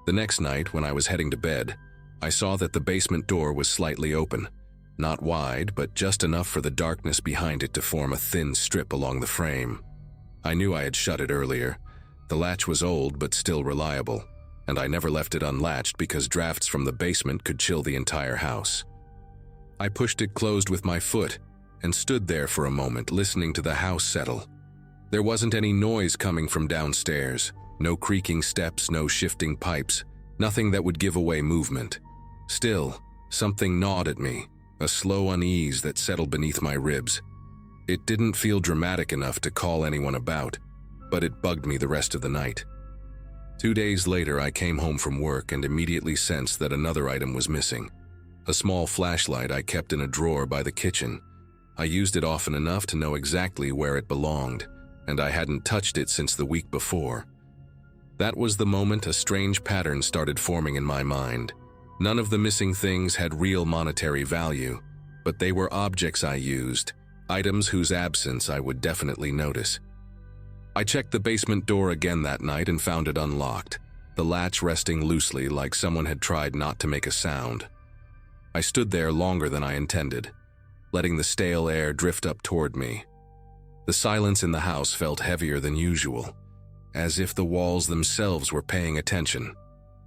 The next night, when I was heading to bed, I saw that the basement door was slightly open, not wide, but just enough for the darkness behind it to form a thin strip along the frame. I knew I had shut it earlier. The latch was old but still reliable, and I never left it unlatched because drafts from the basement could chill the entire house. I pushed it closed with my foot and stood there for a moment listening to the house settle. There wasn't any noise coming from downstairs, no creaking steps, no shifting pipes, nothing that would give away movement. Still, something gnawed at me, a slow unease that settled beneath my ribs. It didn't feel dramatic enough to call anyone about, but it bugged me the rest of the night. 2 days later, I came home from work and immediately sensed that another item was missing. A small flashlight I kept in a drawer by the kitchen. I used it often enough to know exactly where it belonged, and I hadn't touched it since the week before. That was the moment a strange pattern started forming in my mind. None of the missing things had real monetary value, but they were objects I used, items whose absence I would definitely notice. I checked the basement door again that night and found it unlocked, the latch resting loosely like someone had tried not to make a sound. I stood there longer than I intended, letting the stale air drift up toward me. The silence in the house felt heavier than usual, as if the walls themselves were paying attention.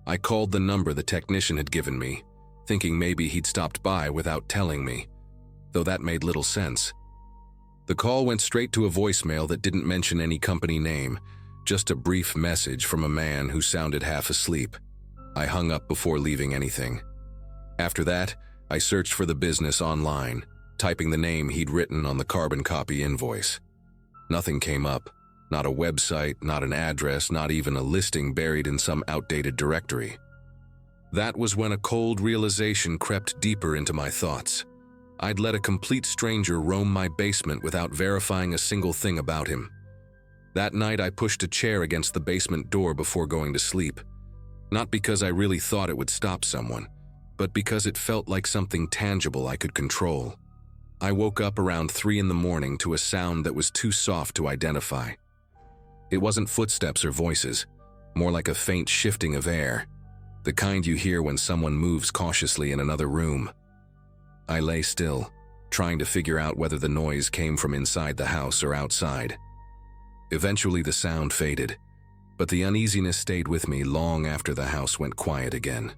I called the number the technician had given me, thinking maybe he'd stopped by without telling me, though that made little sense. The call went straight to a voicemail that didn't mention any company name, just a brief message from a man who sounded half asleep. I hung up before leaving anything. After that, I searched for the business online, typing the name he'd written on the carbon copy invoice. Nothing came up, not a website, not an address, not even a listing buried in some outdated directory. That was when a cold realization crept deeper into my thoughts. I'd let a complete stranger roam my basement without verifying a single thing about him. That night, I pushed a chair against the basement door before going to sleep. Not because I really thought it would stop someone, but because it felt like something tangible I could control. I woke up around 3 a.m. to a sound that was too soft to identify. It wasn't footsteps or voices, more like a faint shifting of air, the kind you hear when someone moves cautiously in another room. I lay still, trying to figure out whether the noise came from inside the house or outside. Eventually the sound faded, but the uneasiness stayed with me long after the house went quiet again.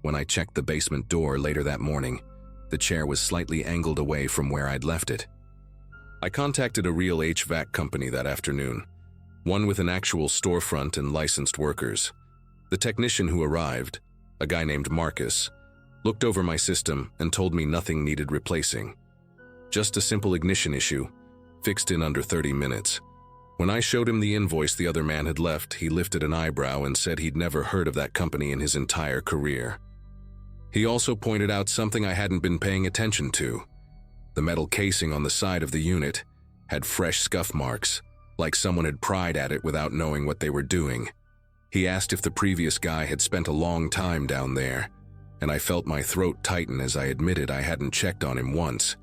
when I checked the basement door later that morning, the chair was slightly angled away from where I'd left it. I contacted a real HVAC company that afternoon, one with an actual storefront and licensed workers. The technician who arrived, a guy named Marcus, looked over my system and told me nothing needed replacing. Just a simple ignition issue, fixed in under 30 minutes. When I showed him the invoice the other man had left, he lifted an eyebrow and said he'd never heard of that company in his entire career. He also pointed out something I hadn't been paying attention to. The metal casing on the side of the unit had fresh scuff marks, like someone had pried at it without knowing what they were doing. He asked if the previous guy had spent a long time down there, and I felt my throat tighten as I admitted I hadn't checked on him once.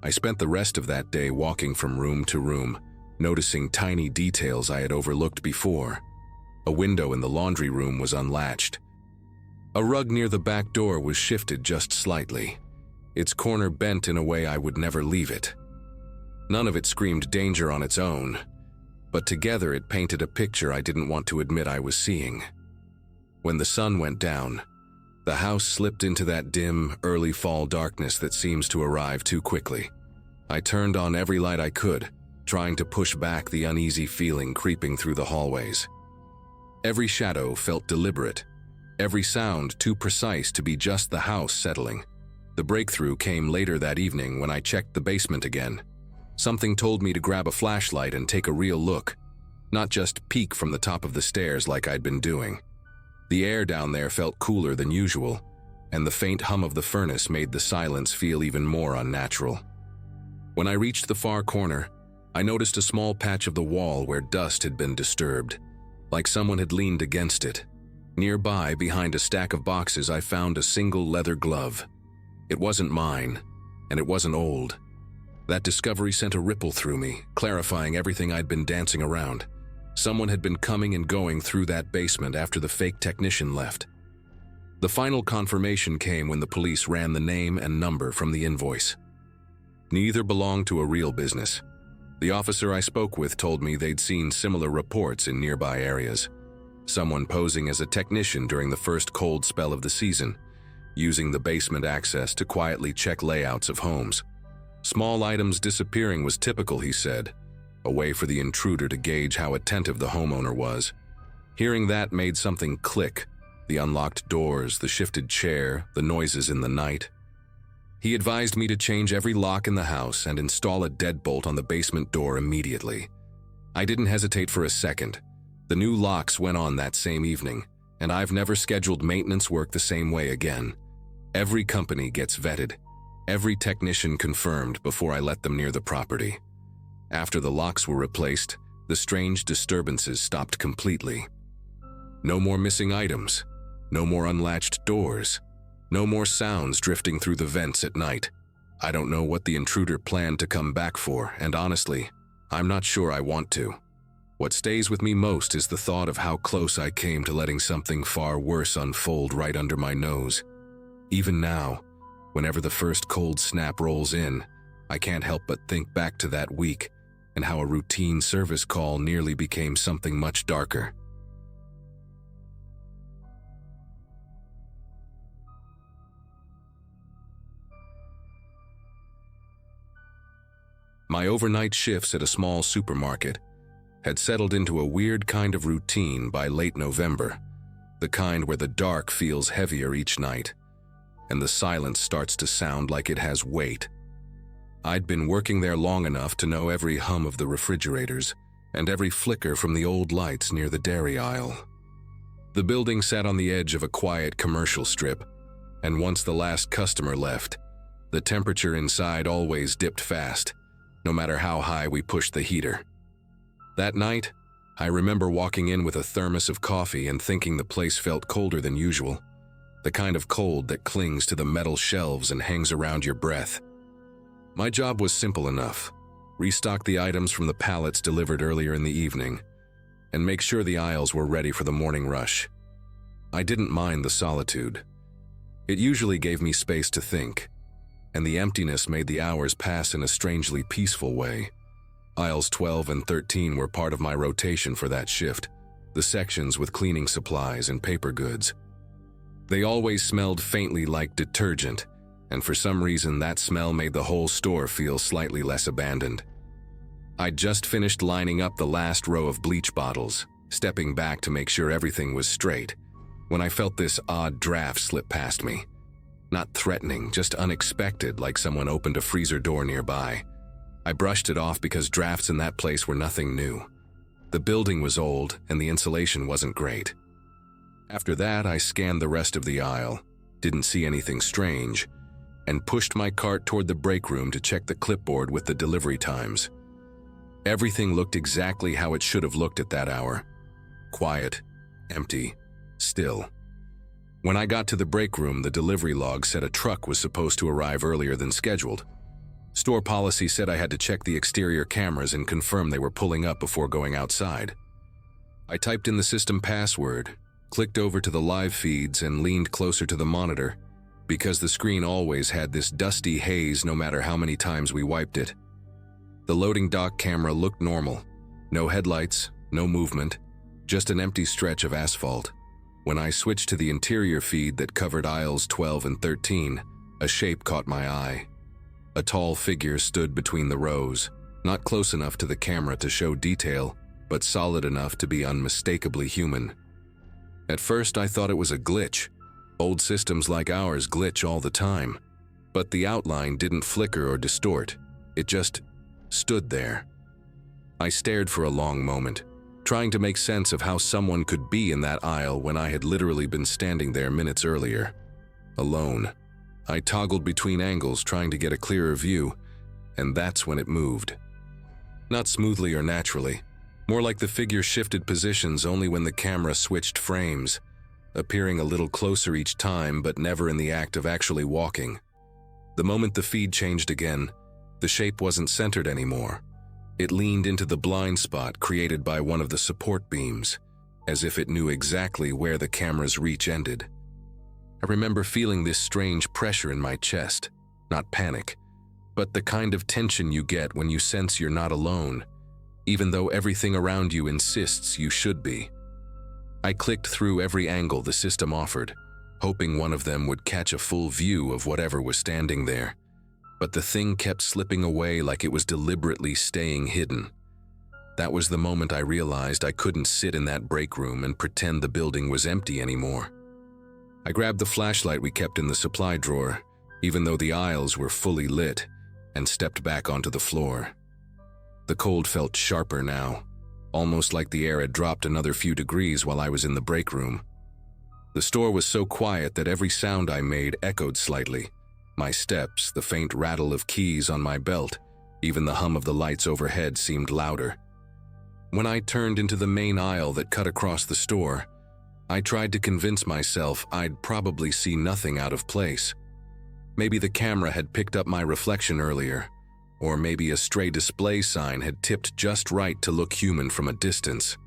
I spent the rest of that day walking from room to room, noticing tiny details I had overlooked before. A window in the laundry room was unlatched. A rug near the back door was shifted just slightly, its corner bent in a way I would never leave it. None of it screamed danger on its own, but together it painted a picture I didn't want to admit I was seeing. When the sun went down, the house slipped into that dim, early fall darkness that seems to arrive too quickly. I turned on every light I could, trying to push back the uneasy feeling creeping through the hallways. Every shadow felt deliberate, every sound too precise to be just the house settling. The breakthrough came later that evening when I checked the basement again. Something told me to grab a flashlight and take a real look, not just peek from the top of the stairs like I'd been doing. The air down there felt cooler than usual, and the faint hum of the furnace made the silence feel even more unnatural. When I reached the far corner, I noticed a small patch of the wall where dust had been disturbed, like someone had leaned against it. Nearby, behind a stack of boxes, I found a single leather glove. It wasn't mine, and it wasn't old. That discovery sent a ripple through me, clarifying everything I'd been dancing around. Someone had been coming and going through that basement after the fake technician left. The final confirmation came when the police ran the name and number from the invoice. Neither belonged to a real business. The officer I spoke with told me they'd seen similar reports in nearby areas. Someone posing as a technician during the first cold spell of the season, using the basement access to quietly check layouts of homes. Small items disappearing was typical, he said, a way for the intruder to gauge how attentive the homeowner was. Hearing that made something click, the unlocked doors, the shifted chair, the noises in the night. He advised me to change every lock in the house and install a deadbolt on the basement door immediately. I didn't hesitate for a second. The new locks went on that same evening, and I've never scheduled maintenance work the same way again. Every company gets vetted, every technician confirmed before I let them near the property. After the locks were replaced, the strange disturbances stopped completely. No more missing items, no more unlatched doors, no more sounds drifting through the vents at night. I don't know what the intruder planned to come back for, and honestly, I'm not sure I want to. What stays with me most is the thought of how close I came to letting something far worse unfold right under my nose. Even now, whenever the first cold snap rolls in, I can't help but think back to that week and how a routine service call nearly became something much darker. My overnight shifts at a small supermarket had settled into a weird kind of routine by late November, the kind where the dark feels heavier each night, and the silence starts to sound like it has weight. I'd been working there long enough to know every hum of the refrigerators and every flicker from the old lights near the dairy aisle. The building sat on the edge of a quiet commercial strip, and once the last customer left, the temperature inside always dipped fast, no matter how high we pushed the heater. That night, I remember walking in with a thermos of coffee and thinking the place felt colder than usual, the kind of cold that clings to the metal shelves and hangs around your breath. My job was simple enough: restock the items from the pallets delivered earlier in the evening, and make sure the aisles were ready for the morning rush. I didn't mind the solitude. It usually gave me space to think, and the emptiness made the hours pass in a strangely peaceful way. Aisles 12 and 13 were part of my rotation for that shift, the sections with cleaning supplies and paper goods. They always smelled faintly like detergent, and for some reason that smell made the whole store feel slightly less abandoned. I'd just finished lining up the last row of bleach bottles, stepping back to make sure everything was straight, when I felt this odd draft slip past me. Not threatening, just unexpected, like someone opened a freezer door nearby. I brushed it off because drafts in that place were nothing new. The building was old and the insulation wasn't great. After that, I scanned the rest of the aisle, didn't see anything strange, and pushed my cart toward the break room to check the clipboard with the delivery times. Everything looked exactly how it should have looked at that hour. Quiet, empty, still. When I got to the break room, the delivery log said a truck was supposed to arrive earlier than scheduled. Store policy said I had to check the exterior cameras and confirm they were pulling up before going outside. I typed in the system password, clicked over to the live feeds, and leaned closer to the monitor, because the screen always had this dusty haze no matter how many times we wiped it. The loading dock camera looked normal. No headlights, no movement, just an empty stretch of asphalt. When I switched to the interior feed that covered aisles 12 and 13, a shape caught my eye. A tall figure stood between the rows, not close enough to the camera to show detail, but solid enough to be unmistakably human. At first, I thought it was a glitch. Old systems like ours glitch all the time. But the outline didn't flicker or distort. It just stood there. I stared for a long moment, trying to make sense of how someone could be in that aisle when I had literally been standing there minutes earlier. Alone. I toggled between angles trying to get a clearer view, and that's when it moved. Not smoothly or naturally, more like the figure shifted positions only when the camera switched frames, appearing a little closer each time but never in the act of actually walking. The moment the feed changed again, the shape wasn't centered anymore. It leaned into the blind spot created by one of the support beams, as if it knew exactly where the camera's reach ended. I remember feeling this strange pressure in my chest, not panic, but the kind of tension you get when you sense you're not alone, even though everything around you insists you should be. I clicked through every angle the system offered, hoping one of them would catch a full view of whatever was standing there. But the thing kept slipping away like it was deliberately staying hidden. That was the moment I realized I couldn't sit in that break room and pretend the building was empty anymore. I grabbed the flashlight we kept in the supply drawer, even though the aisles were fully lit, and stepped back onto the floor. The cold felt sharper now, almost like the air had dropped another few degrees while I was in the break room. The store was so quiet that every sound I made echoed slightly. My steps, the faint rattle of keys on my belt, even the hum of the lights overhead seemed louder. When I turned into the main aisle that cut across the store, I tried to convince myself I'd probably see nothing out of place. Maybe the camera had picked up my reflection earlier, or maybe a stray display sign had tipped just right to look human from a distance.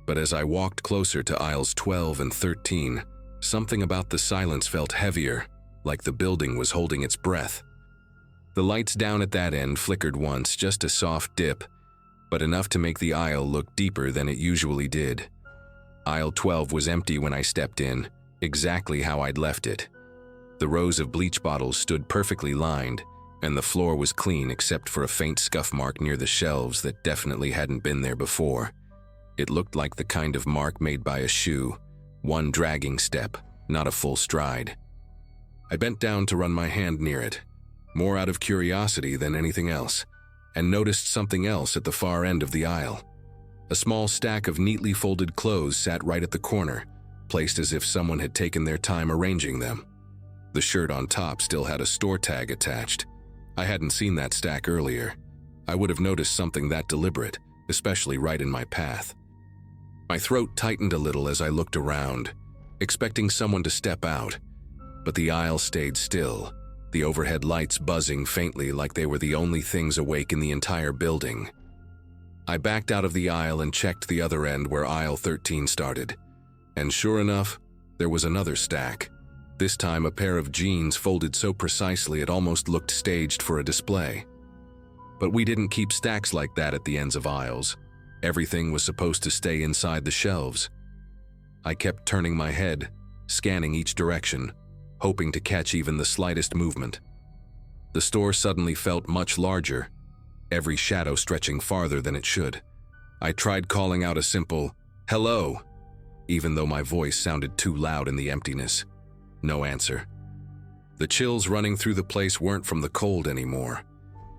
But as I walked closer to aisles 12 and 13, something about the silence felt heavier, like the building was holding its breath. The lights down at that end flickered once, just a soft dip, but enough to make the aisle look deeper than it usually did. Aisle 12 was empty when I stepped in, exactly how I'd left it. The rows of bleach bottles stood perfectly lined, and the floor was clean except for a faint scuff mark near the shelves that definitely hadn't been there before. It looked like the kind of mark made by a shoe, one dragging step, not a full stride. I bent down to run my hand near it, more out of curiosity than anything else, and noticed something else at the far end of the aisle. A small stack of neatly folded clothes sat right at the corner, placed as if someone had taken their time arranging them. The shirt on top still had a store tag attached. I hadn't seen that stack earlier. I would have noticed something that deliberate, especially right in my path. My throat tightened a little as I looked around, expecting someone to step out. But the aisle stayed still, the overhead lights buzzing faintly like they were the only things awake in the entire building. I backed out of the aisle and checked the other end where aisle 13 started. And sure enough, there was another stack. This time a pair of jeans folded so precisely it almost looked staged for a display. But we didn't keep stacks like that at the ends of aisles. Everything was supposed to stay inside the shelves. I kept turning my head, scanning each direction, hoping to catch even the slightest movement. The store suddenly felt much larger, every shadow stretching farther than it should. I tried calling out a simple, "Hello," even though my voice sounded too loud in the emptiness. No answer. The chills running through the place weren't from the cold anymore.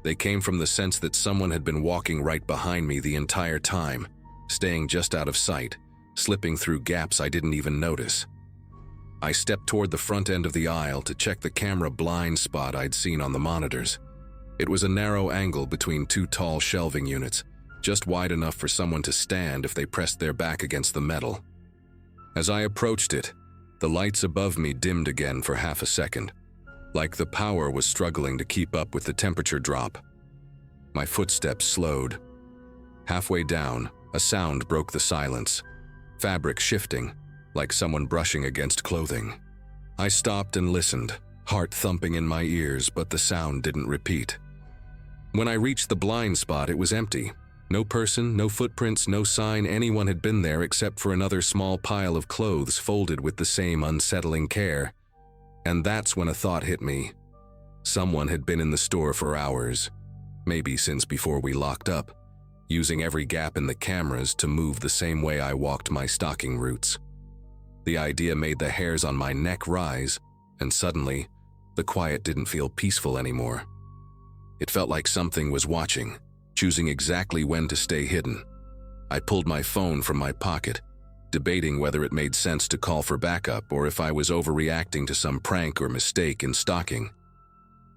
They came from the sense that someone had been walking right behind me the entire time, staying just out of sight, slipping through gaps I didn't even notice. I stepped toward the front end of the aisle to check the camera blind spot I'd seen on the monitors. It was a narrow angle between two tall shelving units, just wide enough for someone to stand if they pressed their back against the metal. As I approached it, the lights above me dimmed again for half a second, like the power was struggling to keep up with the temperature drop. My footsteps slowed. Halfway down, a sound broke the silence, fabric shifting, like someone brushing against clothing. I stopped and listened, heart thumping in my ears, but the sound didn't repeat. When I reached the blind spot, it was empty. No person, no footprints, no sign anyone had been there except for another small pile of clothes folded with the same unsettling care. And that's when a thought hit me. Someone had been in the store for hours, maybe since before we locked up, using every gap in the cameras to move the same way I walked my stalking routes. The idea made the hairs on my neck rise, and suddenly, the quiet didn't feel peaceful anymore. It felt like something was watching, choosing exactly when to stay hidden. I pulled my phone from my pocket, debating whether it made sense to call for backup or if I was overreacting to some prank or mistake in stalking.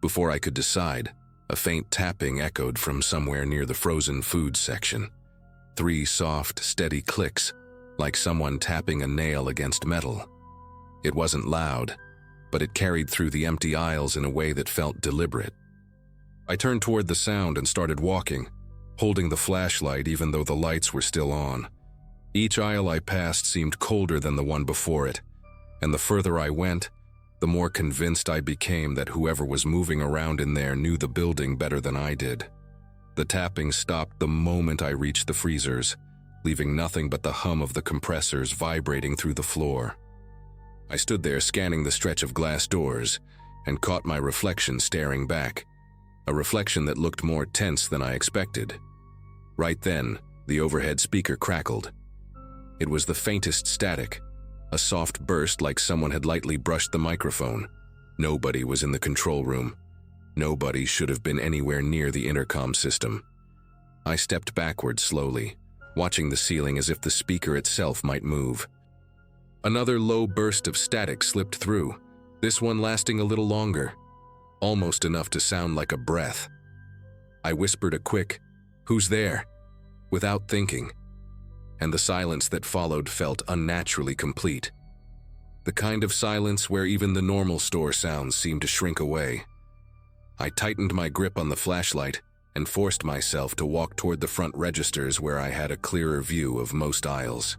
Before I could decide, a faint tapping echoed from somewhere near the frozen food section. 3 soft, steady clicks, like someone tapping a nail against metal. It wasn't loud, but it carried through the empty aisles in a way that felt deliberate. I turned toward the sound and started walking, holding the flashlight even though the lights were still on. Each aisle I passed seemed colder than the one before it, and the further I went, the more convinced I became that whoever was moving around in there knew the building better than I did. The tapping stopped the moment I reached the freezers, leaving nothing but the hum of the compressors vibrating through the floor. I stood there scanning the stretch of glass doors and caught my reflection staring back, a reflection that looked more tense than I expected. Right then, the overhead speaker crackled. It was the faintest static, a soft burst like someone had lightly brushed the microphone. Nobody was in the control room. Nobody should have been anywhere near the intercom system. I stepped backward slowly, watching the ceiling as if the speaker itself might move. Another low burst of static slipped through, this one lasting a little longer, almost enough to sound like a breath. I whispered a quick, "Who's there?" without thinking, and the silence that followed felt unnaturally complete. The kind of silence where even the normal store sounds seemed to shrink away. I tightened my grip on the flashlight and forced myself to walk toward the front registers where I had a clearer view of most aisles.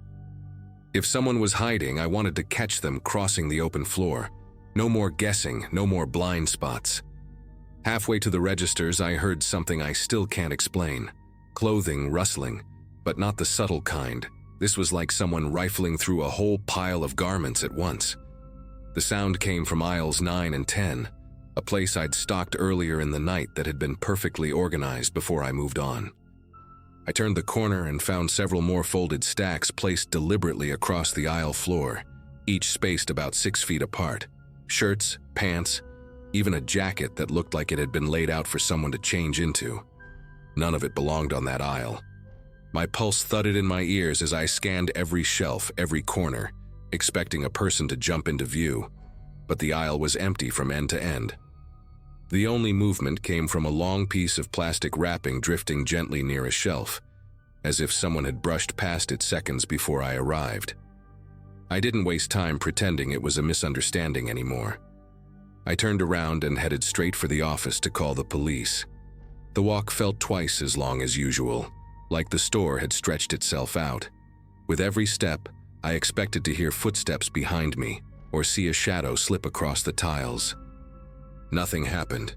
If someone was hiding, I wanted to catch them crossing the open floor. No more guessing, no more blind spots. Halfway to the registers, I heard something I still can't explain. Clothing rustling, but not the subtle kind. This was like someone rifling through a whole pile of garments at once. The sound came from aisles 9 and 10, a place I'd stalked earlier in the night that had been perfectly organized before I moved on. I turned the corner and found several more folded stacks placed deliberately across the aisle floor, each spaced about 6 feet apart. Shirts, pants, even a jacket that looked like it had been laid out for someone to change into. None of it belonged on that aisle. My pulse thudded in my ears as I scanned every shelf, every corner, expecting a person to jump into view, but the aisle was empty from end to end. The only movement came from a long piece of plastic wrapping drifting gently near a shelf, as if someone had brushed past it seconds before I arrived. I didn't waste time pretending it was a misunderstanding anymore. I turned around and headed straight for the office to call the police. The walk felt twice as long as usual, like the store had stretched itself out. With every step, I expected to hear footsteps behind me or see a shadow slip across the tiles. Nothing happened,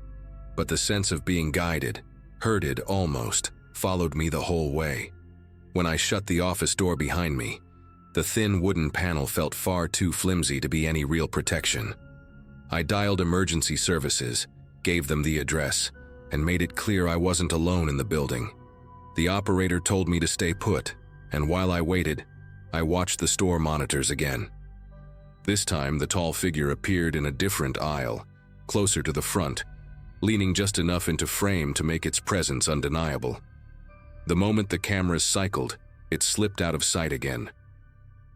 but the sense of being guided, herded almost, followed me the whole way. When I shut the office door behind me, The thin wooden panel felt far too flimsy to be any real protection. I dialed emergency services, gave them the address, and made it clear I wasn't alone in the building. The operator told me to stay put, and while I waited, I watched the store monitors again. This time, the tall figure appeared in a different aisle, closer to the front, leaning just enough into frame to make its presence undeniable. The moment the cameras cycled, it slipped out of sight again.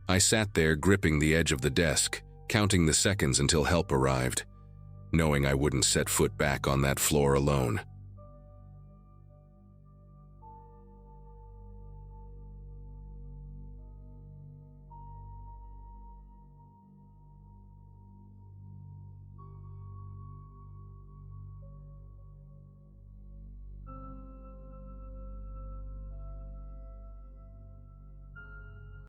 I sat there gripping the edge of the desk, counting the seconds until help arrived, knowing I wouldn't set foot back on that floor alone.